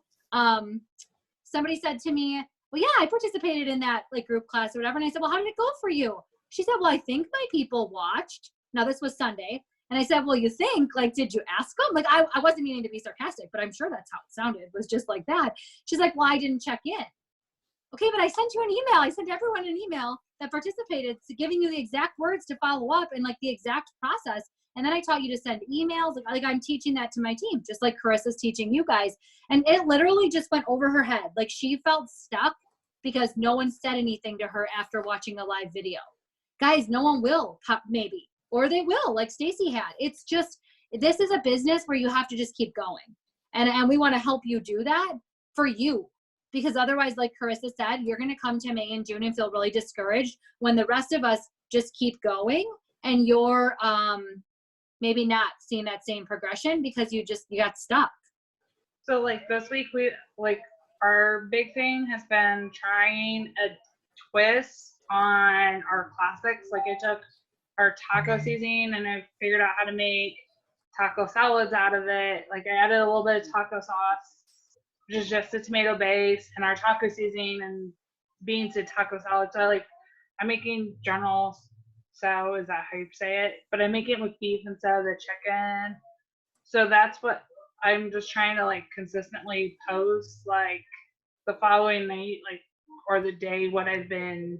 [SPEAKER 1] Somebody said to me, well, yeah, I participated in that like group class or whatever. And I said, well, how did it go for you? She said, well, I think my people watched. Now this was Sunday. And I said, well, you think, like, did you ask them? Like, I wasn't meaning to be sarcastic, but I'm sure that's how it sounded. It was just like that. She's like, well, I didn't check in. Okay, but I sent you an email. I sent everyone an email that participated, giving you the exact words to follow up and like the exact process. And then I taught you to send emails. Like I'm teaching that to my team, just like Carissa's teaching you guys. And it literally just went over her head. Like she felt stuck because no one said anything to her after watching a live video. Guys, no one will, maybe, or they will, like Stacy had. It's just, this is a business where you have to just keep going. And we want to help you do that for you. Because otherwise, like Carissa said, you're going to come to May and June and feel really discouraged when the rest of us just keep going and you're maybe not seeing that same progression because you got stuck.
[SPEAKER 5] So like this week, our big thing has been trying a twist on our classics. Like I took our taco seasoning and I figured out how to make taco salads out of it. Like I added a little bit of taco sauce, which is just a tomato base, and our taco seasoning and beans to taco salad. So I'm making General Tso, is that how you say it? But I make it with beef instead of the chicken. So that's what I'm just trying to like consistently post like the following night, like, or the day, what I've been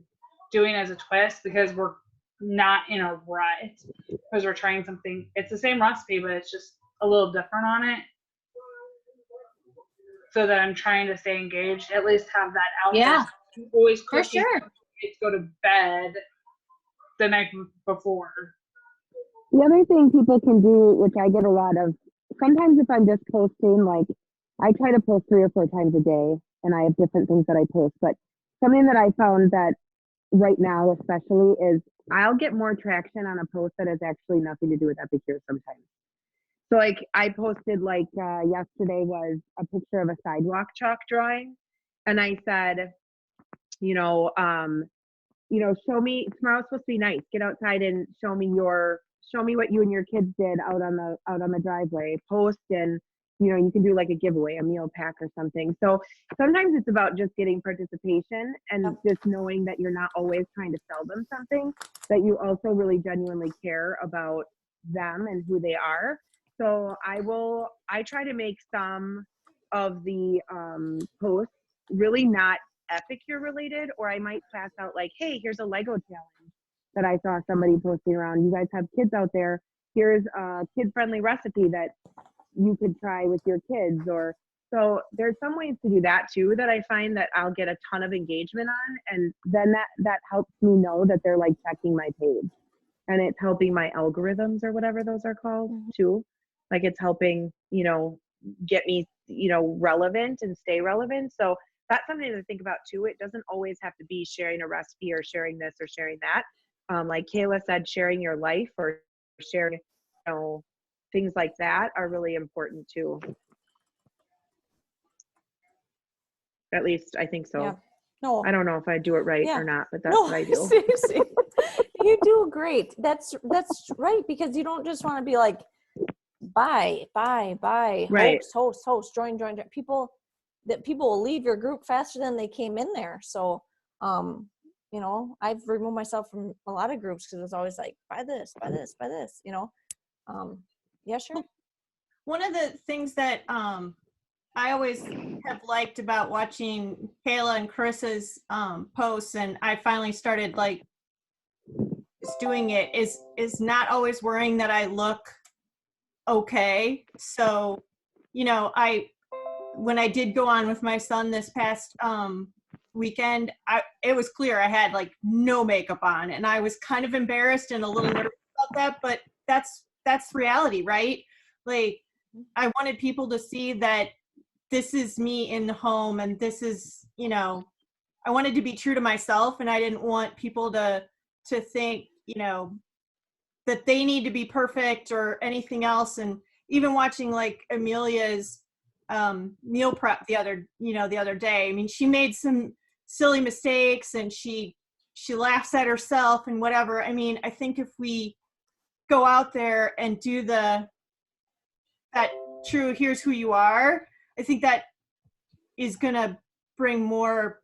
[SPEAKER 5] doing as a twist, because we're not in a rut, because we're trying something. It's the same recipe, but it's just a little different on it. so that I'm trying to stay engaged, at least have that out
[SPEAKER 1] Yeah,
[SPEAKER 5] there. I'm always
[SPEAKER 1] for
[SPEAKER 5] cooking
[SPEAKER 1] sure.
[SPEAKER 5] kids go to bed the night before.
[SPEAKER 4] The other thing people can do, which I get a lot of, sometimes if I'm just posting, like I try to post 3 or 4 times a day and I have different things that I post, but something that I found that right now especially is I'll get more traction on a post that has actually nothing to do with Epicure sometimes. So like I posted like yesterday was a picture of a sidewalk chalk drawing and I said, show me, tomorrow's supposed to be nice. Get outside and show me what you and your kids did out on the driveway. Post and you can do like a giveaway, a meal pack or something. So sometimes it's about just getting participation and just knowing that you're not always trying to sell them something, that you also really genuinely care about them and who they are. So I try to make some of the posts really not Epicure related, or I might pass out like, hey, here's a Lego challenge that I saw somebody posting around. You guys have kids out there. Here's a kid-friendly recipe that you could try with your kids. Or so there's some ways to do that too that I find that I'll get a ton of engagement on, and then that helps me know that they're like checking my page, and it's helping my algorithms or whatever those are called too. Like it's helping get me relevant and stay relevant. So that's something to think about too. It doesn't always have to be sharing a recipe or sharing this or sharing that. Like Kayla said, sharing your life or sharing, things like that are really important too. At least I think so.
[SPEAKER 3] Yeah. No.
[SPEAKER 4] I don't know if I do it right or not, but that's what I do.
[SPEAKER 3] Seriously. You do great. That's right, because you don't just want to be like, buy,
[SPEAKER 4] Right.
[SPEAKER 3] host, join. People will leave your group faster than they came in there. So, I've removed myself from a lot of groups because it's always like, buy this. Yeah, sure.
[SPEAKER 9] One of the things that I always have liked about watching Kayla and Chris's posts, and I finally started like just doing it, is not always worrying that I look okay. So, when I did go on with my son this past weekend, it was clear I had like no makeup on, and I was kind of embarrassed and a little nervous about that, but that's reality, right? Like I wanted people to see that this is me in the home, and this is, I wanted to be true to myself, and I didn't want people to think, that they need to be perfect or anything else. And even watching like Amelia's meal prep the other day, I mean, she made some silly mistakes and she laughs at herself and whatever. I mean, I think if we go out there and do that true, here's who you are, I think that is gonna bring more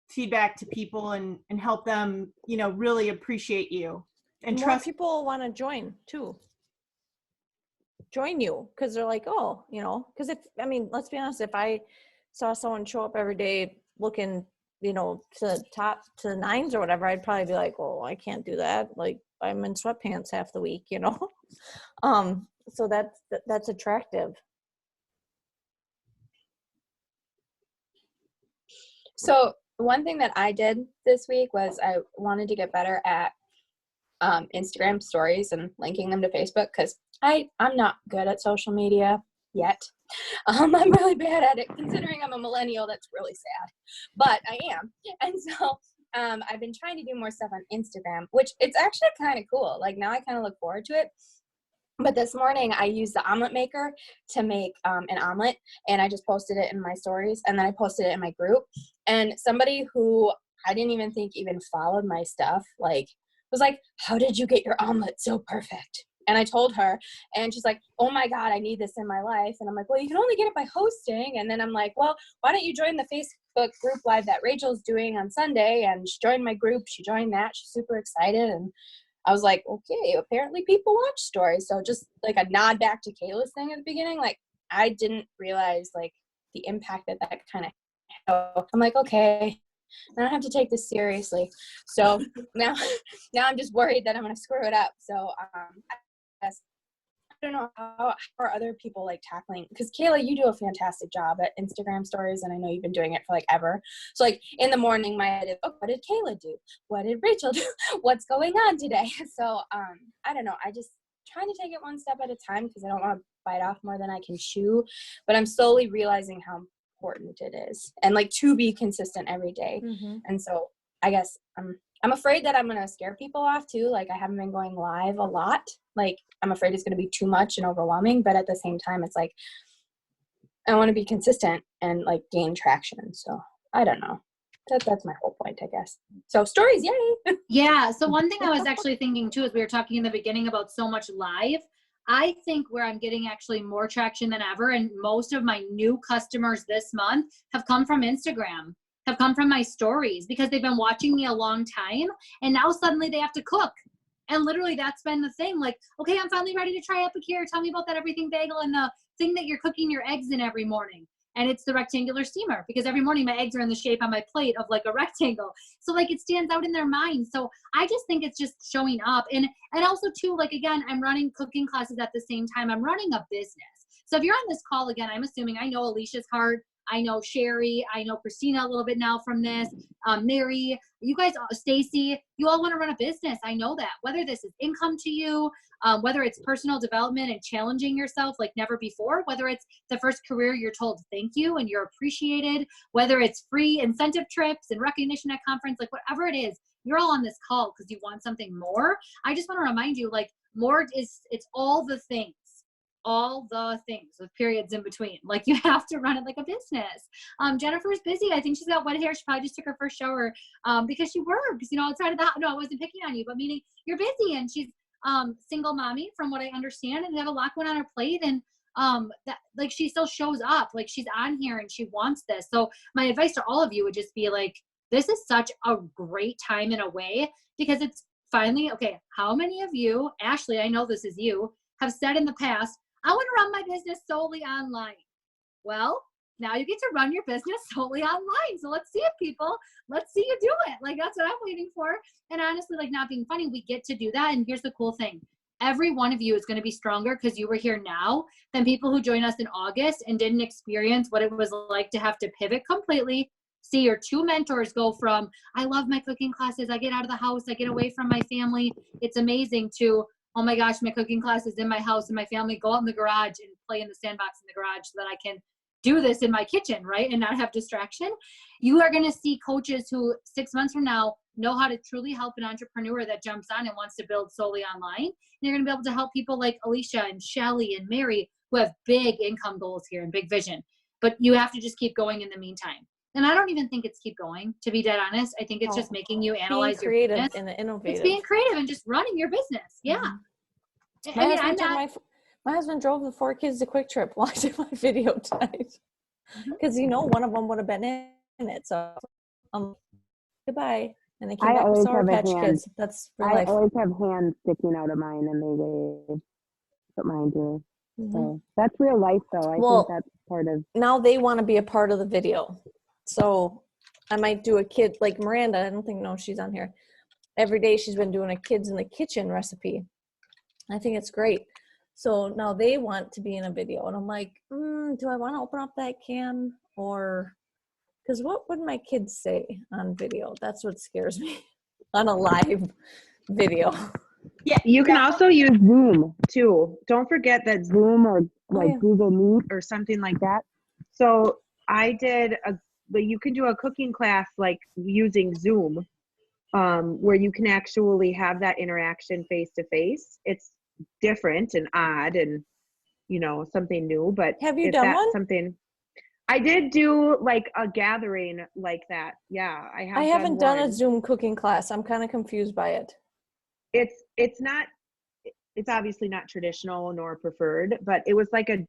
[SPEAKER 9] feedback to people and help them, really appreciate you and
[SPEAKER 3] more
[SPEAKER 9] trust.
[SPEAKER 3] People want to join you because they're like, oh, because let's be honest, if I saw someone show up every day looking, to top to the nines or whatever, I'd probably be like, oh, I can't do that. Like I'm in sweatpants half the week, so that's attractive.
[SPEAKER 10] So one thing that I did this week was I wanted to get better at Instagram stories and linking them to Facebook, because I'm not good at social media yet. I'm really bad at it, considering I'm a millennial. That's really sad, but I am. And so I've been trying to do more stuff on Instagram, which it's actually kind of cool. Like now I kind of look forward to it. But this morning I used the omelet maker to make an omelet, and I just posted it in my stories, and then I posted it in my group. And somebody who I didn't even think even followed my stuff, like, was like, how did you get your omelet so perfect? And I told her, and she's like, oh my God, I need this in my life. And I'm like, well, you can only get it by hosting. And then I'm like, well, why don't you join the Facebook group live that Rachel's doing on Sunday? And she joined my group. She joined that. She's super excited. And I was like, okay, apparently people watch stories. So just like a nod back to Kayla's thing at the beginning, like I didn't realize like the impact that kind of had. I'm like, okay, I don't have to take this seriously. So now I'm just worried that I'm going to screw it up. So I guess don't know how are other people like tackling, because Kayla, you do a fantastic job at Instagram stories, and I know you've been doing it for like ever. So like in the morning, my head is, oh, what did Kayla do? What did Rachel do? What's going on today? So I don't know. I just trying to take it one step at a time because I don't want to bite off more than I can chew. But I'm slowly realizing how important it is, and like to be consistent every day. And so I guess I'm afraid that I'm going to scare people off too. Like I haven't been going live a lot. Like I'm afraid it's going to be too much and overwhelming, but at the same time, it's like, I want to be consistent and like gain traction. So I don't know. That's my whole point, I guess. So stories, yay.
[SPEAKER 1] Yeah. So one thing I was actually thinking too, is we were talking in the beginning about so much live. I think where I'm getting actually more traction than ever, and most of my new customers this month have come from Instagram, have come from my stories, because they've been watching me a long time, and now suddenly they have to cook. And literally that's been the thing. Like, okay, I'm finally ready to try Epicure. Tell me about that everything bagel and the thing that you're cooking your eggs in every morning. And it's the rectangular steamer, because every morning my eggs are in the shape on my plate of like a rectangle. So like it stands out in their mind. So I just think it's just showing up. And also too, like, again, I'm running cooking classes at the same time. I'm running a business. So if you're on this call, again, I'm assuming I know Alicia's heart. I know Sherry, I know Christina a little bit now from this, Mary, you guys, Stacy, you all want to run a business. I know that. Whether this is income to you, whether it's personal development and challenging yourself like never before, whether it's the first career you're told thank you and you're appreciated, whether it's free incentive trips and recognition at conference, like whatever it is, you're all on this call because you want something more. I just want to remind you, like, more is, it's all the things with periods in between. Like you have to run it like a business. Jennifer's busy. I think she's got wet hair. She probably just took her first shower because she works, you know, outside of the house. No, I wasn't picking on you, but meaning you're busy, and she's single mommy from what I understand, and you have a lot going on her plate, and that, like, she still shows up, like she's on here and she wants this. So my advice to all of you would just be like, this is such a great time in a way, because it's finally, okay, how many of you, Ashley, I know this is you, have said in the past, I want to run my business solely online. Well, now you get to run your business solely online. So let's see it, people. Let's see you do it. Like, that's what I'm waiting for. And honestly, like, not being funny, we get to do that. And here's the cool thing. Every one of you is going to be stronger because you were here now than people who joined us in August and didn't experience what it was like to have to pivot completely. See your two mentors go from, I love my cooking classes, I get out of the house, I get away from my family, it's amazing, to, oh my gosh, my cooking class is in my house and my family go out in the garage and play in the sandbox in the garage so that I can do this in my kitchen, right? And not have distraction. You are going to see coaches who 6 months from now know how to truly help an entrepreneur that jumps on and wants to build solely online. And you're going to be able to help people like Alicia and Shelly and Mary who have big income goals here and big vision. But you have to just keep going in the meantime. And I don't even think it's keep going, to be dead honest. I think it's just making you analyze your business.
[SPEAKER 3] Being creative and innovative.
[SPEAKER 1] It's being creative and just running your business. Yeah.
[SPEAKER 3] My husband drove the 4 kids to Quick Trip while I did my video tonight. Because, you know, one of them would have been in it. So, goodbye. And they came back with Sour Patch Kids. That's real life.
[SPEAKER 6] I always have hands sticking out of mine, and they wave. That's what mine do. So that's real life, though. I think that's part of.
[SPEAKER 3] Now they want to be a part of the video. So I might do a kid, like Miranda, I don't think, no, she's on here. Every day she's been doing a kids in the kitchen recipe. I think it's great. So now they want to be in a video. And I'm like, do I want to open up that can? Or, because what would my kids say on video? That's what scares me on a live video.
[SPEAKER 6] Yeah, you can also use Zoom too. Don't forget that Zoom or like Google Meet or something like that. So I did you can do a cooking class like using Zoom, where you can actually have that interaction face to face. It's different and odd and, you know, something new, but
[SPEAKER 3] have you done one?
[SPEAKER 6] Something I did do, like a gathering like that. Yeah, I haven't
[SPEAKER 3] done a Zoom cooking class. I'm kind of confused by it.
[SPEAKER 6] It's obviously not traditional nor preferred, but it was like a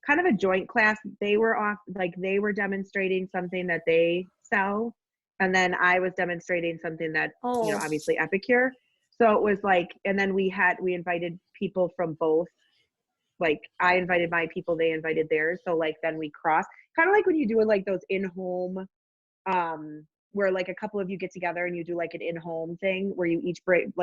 [SPEAKER 6] kind of a joint class. They were demonstrating something that they sell, and then I was demonstrating something that, you know, obviously Epicure. So it was like, and then we invited people from both. Like I invited my people, they invited theirs. So like then we cross, kind of like when you do like those in-home, where like a couple of you get together and you do like an in-home thing where you each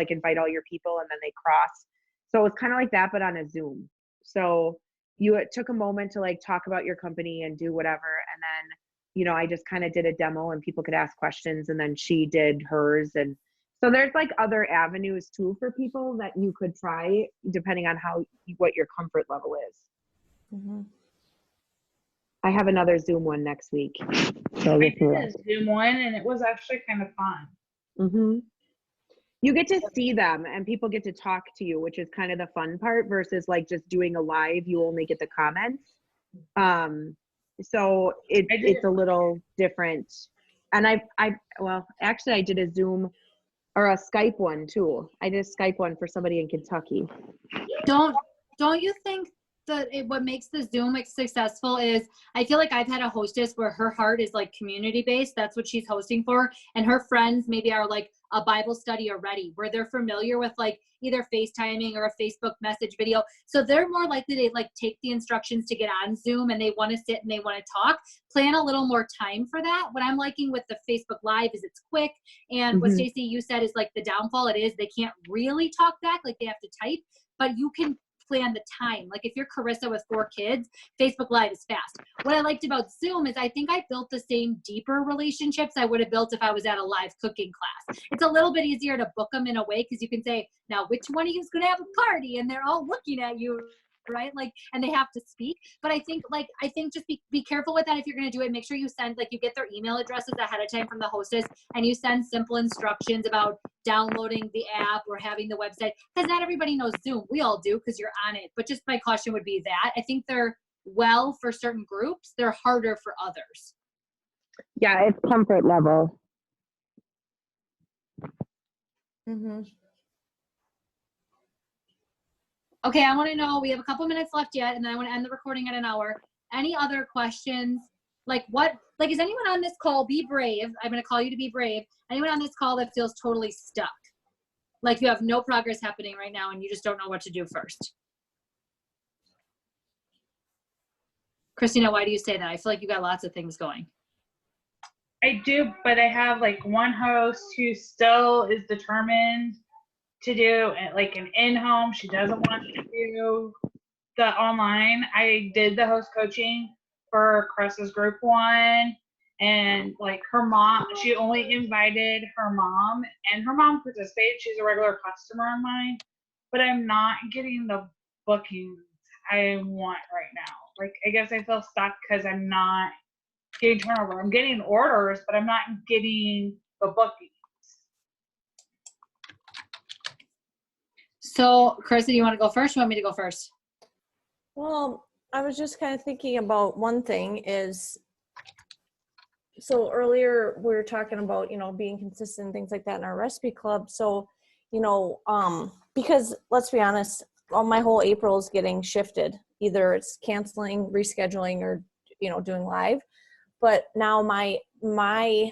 [SPEAKER 6] invite all your people and then they cross. So it's kind of like that, but on a Zoom. So you took a moment to like talk about your company and do whatever. And then, you know, I just kind of did a demo and people could ask questions, and then she did hers. And so there's like other avenues too for people that you could try depending on what your comfort level is.
[SPEAKER 3] Mm-hmm.
[SPEAKER 6] I have another Zoom one next week. So
[SPEAKER 5] I did a Zoom one and it was actually kind of fun.
[SPEAKER 6] mm-hmm. You get to see them and people get to talk to you, which is kind of the fun part versus like just doing a live, you only get the comments. So it's a little different. And I did a Zoom or a Skype one too. I did a Skype one for somebody in Kentucky.
[SPEAKER 1] Don't you think that what makes the Zoom successful is I feel like I've had a hostess where her heart is like community based. That's what she's hosting for. And her friends maybe are like a Bible study already where they're familiar with like either FaceTiming or a Facebook message video. So they're more likely to like take the instructions to get on Zoom and they want to sit and they want to talk. Plan a little more time for that. What I'm liking with the Facebook Live is it's quick. And what Stacey, you said is like the downfall it is they can't really talk back, like they have to type, but you can plan the time. Like if you're Carissa with 4 kids, Facebook Live is fast. What I liked about Zoom is I think I built the same deeper relationships I would have built if I was at a live cooking class. It's a little bit easier to book them in a way because you can say, now which one of you is going to have a party? And they're all looking at you, right? Like, and they have to speak. But I think just be careful with that. If you're going to do it, make sure you send, like you get their email addresses ahead of time from the hostess and you send simple instructions about downloading the app or having the website. Because not everybody knows Zoom. We all do because you're on it. But just my caution would be that. I think they're well for certain groups. They're harder for others.
[SPEAKER 6] Yeah, it's comfort level.
[SPEAKER 3] Mm-hmm.
[SPEAKER 1] Okay, I want to know, we have a couple minutes left yet, and then I want to end the recording at an hour. Any other questions? Like is anyone on this call, be brave. I'm going to call you to be brave. Anyone on this call that feels totally stuck? Like you have no progress happening right now and you just don't know what to do first? Christina, why do you say that? I feel like you got lots of things going.
[SPEAKER 5] I do, but I have like one host who still is determined to do like an in-home. She doesn't want to do the online. I did the host coaching for Chris's group one, and like her mom, she only invited her mom, and her mom participated. She's a regular customer of mine, but I'm not getting the bookings I want right now. Like I guess I feel stuck because I'm not getting turnover. I'm getting orders, but I'm not getting the bookings.
[SPEAKER 1] So, Carissa, do you want to go first? Or you want me to go first?
[SPEAKER 3] Well, I was just kind of thinking about one thing is, so earlier we were talking about, being consistent and things like that in our recipe club. So, because let's be honest, my whole April is getting shifted. Either it's canceling, rescheduling, or, doing live. But now my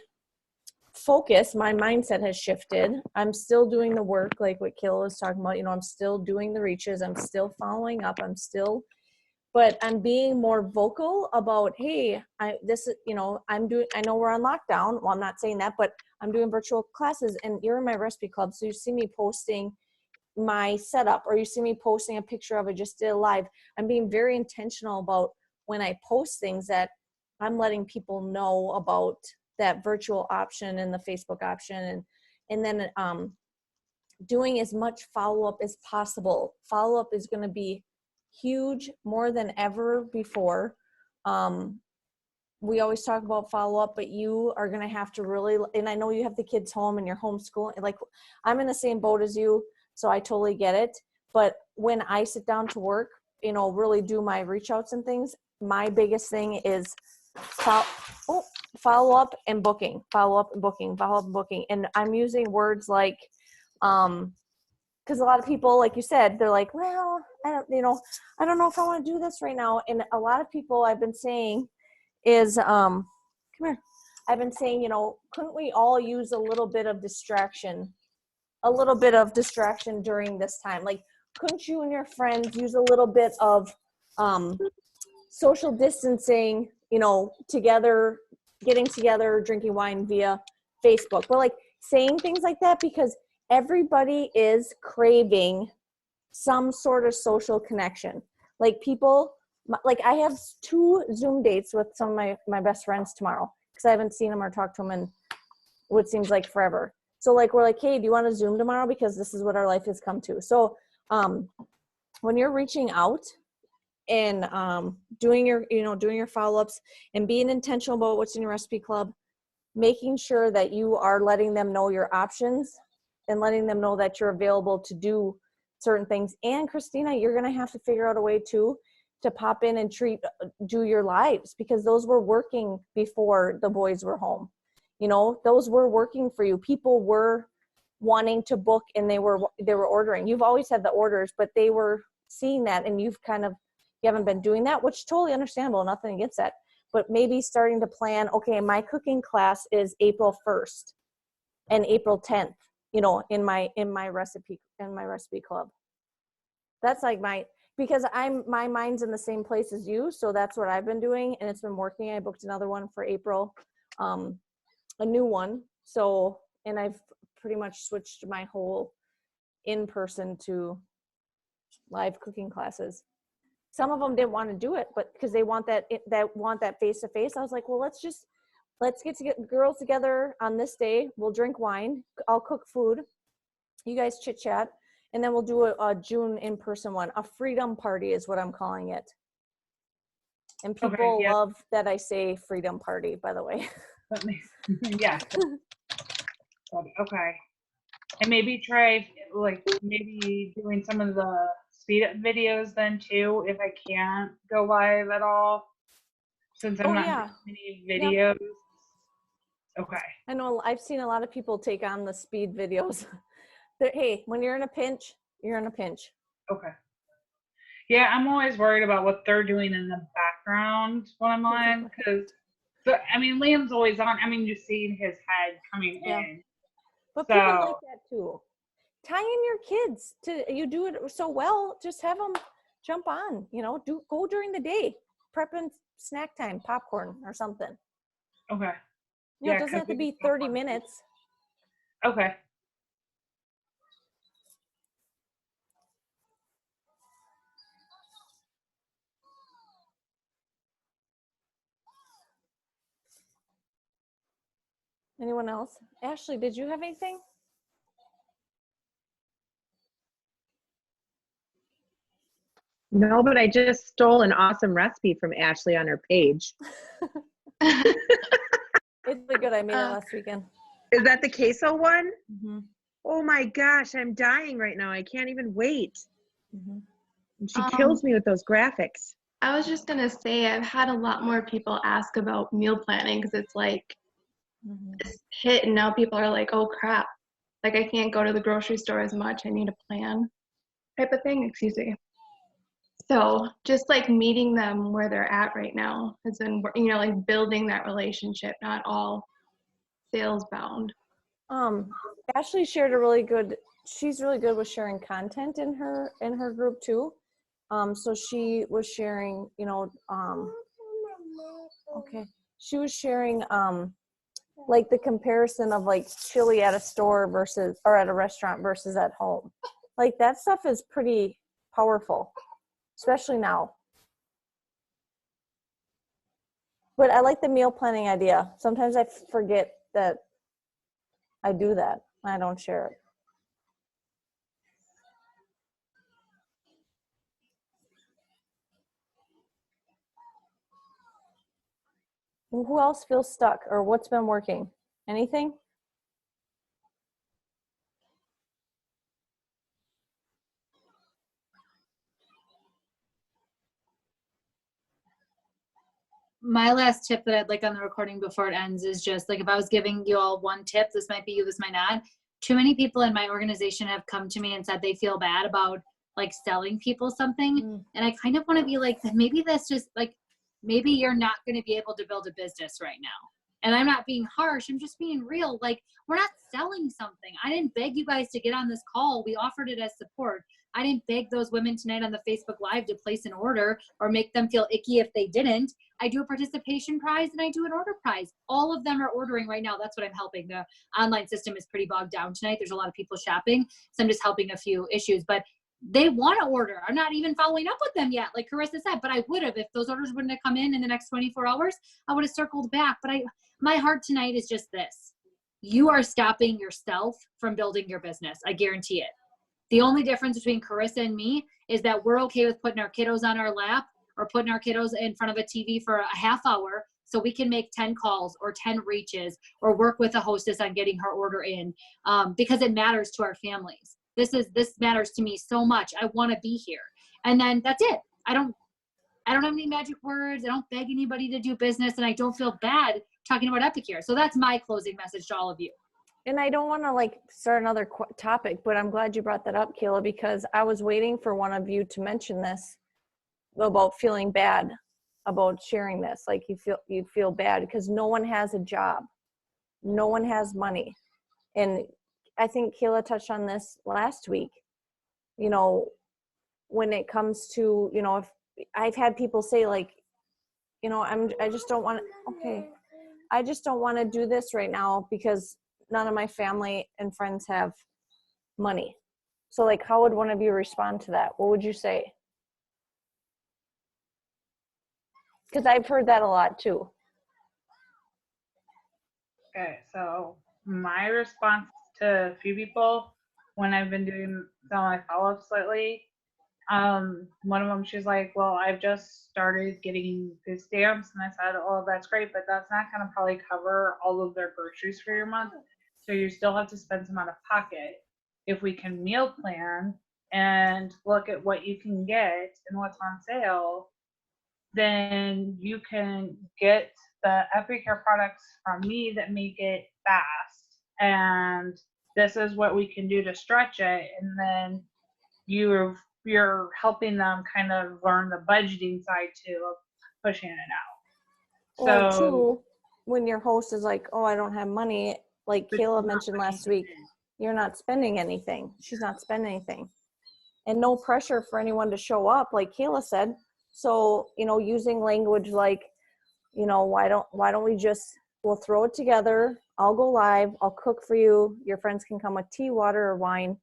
[SPEAKER 3] focus, my mindset has shifted. I'm still doing the work, like what Kayla was talking about. I'm still doing the reaches. I'm still following up. But I'm being more vocal about, hey, I know we're on lockdown. Well, I'm not saying that, but I'm doing virtual classes and you're in my recipe club. So you see me posting my setup or you see me posting a picture of it, just did a live. I'm being very intentional about when I post things that I'm letting people know about that virtual option and the Facebook option. And then doing as much follow-up as possible. Follow-up is going to be huge, more than ever before. We always talk about follow-up, but you are going to have to really, and I know you have the kids home and you're homeschooling, like I'm in the same boat as you, so I totally get it. But when I sit down to work, really do my reach outs and things, my biggest thing is follow up and booking, follow up and booking, follow up and booking. And I'm using words like, because a lot of people, like you said, they're like, well, I don't know if I want to do this right now. And a lot of people I've been saying is, come here. I've been saying, couldn't we all use a little bit of distraction during this time? Like, couldn't you and your friends use a little bit of social distancing, together, getting together, drinking wine via Facebook? But like saying things like that because everybody is craving some sort of social connection. Like people, like I have 2 Zoom dates with some of my best friends tomorrow because I haven't seen them or talked to them in what seems like forever. So like, we're like, hey, do you want to Zoom tomorrow? Because this is what our life has come to. So when you're reaching out and doing your follow-ups and being intentional about what's in your recipe club, making sure that you are letting them know your options and letting them know that you're available to do certain things. And Christina, you're going to have to figure out a way too to pop in and do your lives, because those were working before the boys were home. You know, those were working for you. People were wanting to book and they were ordering. You've always had the orders, but they were seeing that, and you haven't been doing that, which is totally understandable, nothing against that. But maybe starting to plan, okay, my cooking class is April 1st and April 10th, you know, in my recipe club. That's like because my mind's in the same place as you, so that's what I've been doing, and it's been working. I booked another one for April, a new one. So, and I've pretty much switched my whole in-person to live cooking classes. Some of them didn't want to do it, but because they want that face-to-face. I was like, well, let's get girls together on this day. We'll drink wine. I'll cook food. You guys chit chat. And then we'll do a June in-person one. A freedom party is what I'm calling it. And people love that I say freedom party, by the way.
[SPEAKER 5] Yeah. Okay. And maybe try maybe doing some of the speed up videos then too, if I can't go live at all, since I'm not doing any videos. Yep. Okay.
[SPEAKER 3] I know I've seen a lot of people take on the speed videos. Hey, when you're in a pinch, you're in a pinch.
[SPEAKER 5] Okay. Yeah, I'm always worried about what they're doing in the background when I'm on, because Liam's always on. You see his head coming in.
[SPEAKER 3] But people like that too. Tie in your kids you do it so well. Just have them jump on. You know, go during the day, prepping snack time, popcorn or something.
[SPEAKER 5] Okay.
[SPEAKER 3] You know, it doesn't have to be 30 minutes.
[SPEAKER 5] Okay.
[SPEAKER 3] Anyone else? Ashley, did you have anything?
[SPEAKER 6] No, but I just stole an awesome recipe from Ashley on her page.
[SPEAKER 3] It's really good. I made it last weekend.
[SPEAKER 6] Is that the queso one?
[SPEAKER 3] Mm-hmm.
[SPEAKER 6] Oh my gosh, I'm dying right now. I can't even wait.
[SPEAKER 3] Mm-hmm.
[SPEAKER 6] And she kills me with those graphics.
[SPEAKER 11] I was just going to say, I've had a lot more people ask about meal planning, because it's like this hit, and now people are like, oh crap, like I can't go to the grocery store as much. I need a plan type of thing. Excuse me. So just like meeting them where they're at right now has been, like building that relationship, not all sales bound.
[SPEAKER 3] Ashley shared she's really good with sharing content in her group too. So she was sharing, she was sharing like the comparison of like chili at a store or at a restaurant versus at home. Like that stuff is pretty powerful, especially now. But I like the meal planning idea. Sometimes I forget that I do that. I don't share it. Who else feels stuck, or what's been working? Anything?
[SPEAKER 1] My last tip that I'd like on the recording before it ends is just like, if I was giving you all one tip, this might be you, this might not. Too many people in my organization have come to me and said they feel bad about like selling people something. And I kind of want to be like, maybe that's just like, maybe you're not going to be able to build a business right now. And I'm not being harsh. I'm just being real. Like, we're not selling something. I didn't beg you guys to get on this call. We offered it as support. I didn't beg those women tonight on the Facebook Live to place an order or make them feel icky if they didn't. I do a participation prize and I do an order prize. All of them are ordering right now. That's what I'm helping. The online system is pretty bogged down tonight. There's a lot of people shopping. So I'm just helping a few issues. But they want to order. I'm not even following up with them yet, like Carissa said, but I would have. If those orders wouldn't have come in the next 24 hours, I would have circled back. But my heart tonight is just this. You are stopping yourself from building your business. I guarantee it. The only difference between Carissa and me is that we're okay with putting our kiddos on our lap or putting our kiddos in front of a TV for a half hour so we can make 10 calls or 10 reaches or work with a hostess on getting her order in, because it matters to our families. This matters to me so much. I want to be here. And then that's it. I don't have any magic words. I don't beg anybody to do business, and I don't feel bad talking about Epicure. So that's my closing message to all of you.
[SPEAKER 3] And I don't want to like start another topic, but I'm glad you brought that up, Kayla, because I was waiting for one of you to mention this about feeling bad about sharing this. Like you'd feel bad because no one has a job. No one has money. And I think Kayla touched on this last week. You know, when it comes to, you know, if I've had people say like, you know, I just don't want to do this right now because none of my family and friends have money. So like, how would one of you respond to that? What would you say? Because I've heard that a lot too.
[SPEAKER 5] Okay, so my response to a few people when I've been doing some of my follow-ups lately, one of them, she's like, well, I've just started getting food stamps. And I said, oh, that's great, but that's not going to probably cover all of their groceries for your month. So you still have to spend some out of pocket. If we can meal plan and look at what you can get and what's on sale, then you can get the Epicure products from me that make it fast. And this is what we can do to stretch it. And then you're helping them kind of learn the budgeting side too of pushing it out.
[SPEAKER 3] Or
[SPEAKER 5] So
[SPEAKER 3] two, when your host is like, oh, I don't have money, like Kayla mentioned last week, you're not spending anything. She's not spending anything. And no pressure for anyone to show up, like Kayla said. So, you know, using language like, you know, why don't we just, we'll throw it together. I'll go live. I'll cook for you. Your friends can come with tea, water, or wine,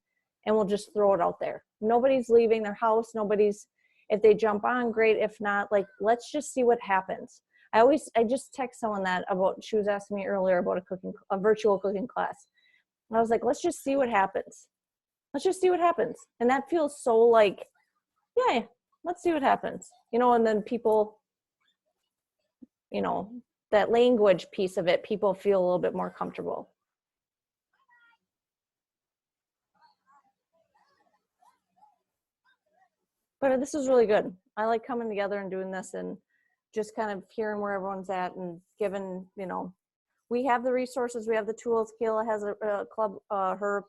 [SPEAKER 3] and we'll just throw it out there. Nobody's leaving their house. If they jump on, great. If not, like, let's just see what happens. I just text someone that about, she was asking me earlier about a virtual cooking class. And I was like, let's just see what happens. Let's just see what happens. And that feels so like, yeah, let's see what happens. You know, and then people, you know, that language piece of it, people feel a little bit more comfortable. But this is really good. I like coming together and doing this and just kind of hearing where everyone's at and given, you know, we have the resources, we have the tools. Kayla has a club, her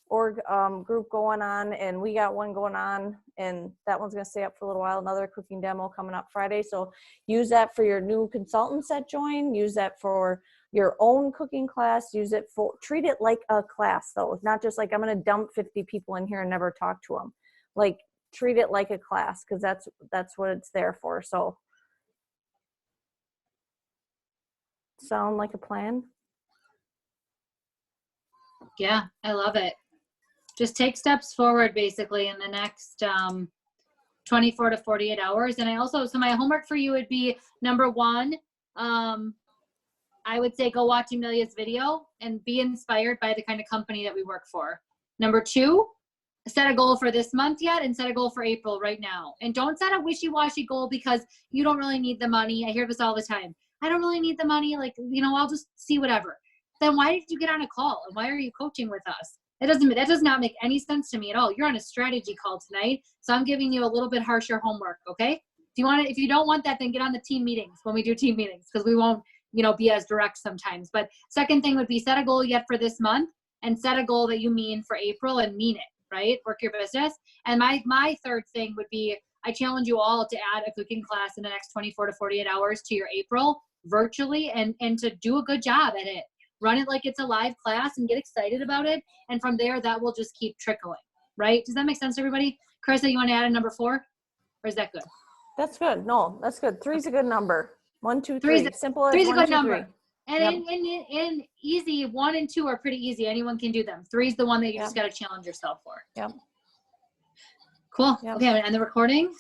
[SPEAKER 3] org group going on, and we got one going on, and that one's going to stay up for a little while. Another cooking demo coming up Friday. So use that for your new consultants that join, use that for your own cooking class, treat it like a class though. Not just like I'm going to dump 50 people in here and never talk to them. Like treat it like a class, because that's what it's there for. So sound like a plan?
[SPEAKER 1] Yeah, I love it. Just take steps forward basically in the next 24 to 48 hours. And so my homework for you would be, number one, I would say go watch Amelia's video and be inspired by the kind of company that we work for. Number two, set a goal for this month yet, and set a goal for April right now. And don't set a wishy-washy goal because you don't really need the money. I hear this all the time. I don't really need the money. Like, you know, I'll just see whatever. Then why did you get on a call? And why are you coaching with us? That does not make any sense to me at all. You're on a strategy call tonight. So I'm giving you a little bit harsher homework. Okay. If you don't want that, then get on the team meetings when we do team meetings, because we won't, you know, be as direct sometimes. But second thing would be set a goal yet for this month, and set a goal that you mean for April and mean it, right? Work your business. And my third thing would be, I challenge you all to add a cooking class in the next 24 to 48 hours to your April virtually, and to do a good job at it. Run it like it's a live class and get excited about it. And from there, that will just keep trickling, right? Does that make sense to everybody? Carissa, you want to add a number 4? Or is that good?
[SPEAKER 3] That's good. No, that's good. 3's a good number. 1, 2, 3. Simple as
[SPEAKER 1] 3's a
[SPEAKER 3] 1,
[SPEAKER 1] good
[SPEAKER 3] 2,
[SPEAKER 1] number.
[SPEAKER 3] 3.
[SPEAKER 1] And in easy, 1 and 2 are pretty easy. Anyone can do them. 3's the one that you just got to challenge yourself for.
[SPEAKER 3] Yep.
[SPEAKER 1] Cool.
[SPEAKER 3] Yep.
[SPEAKER 1] Okay, I'm gonna end the recording.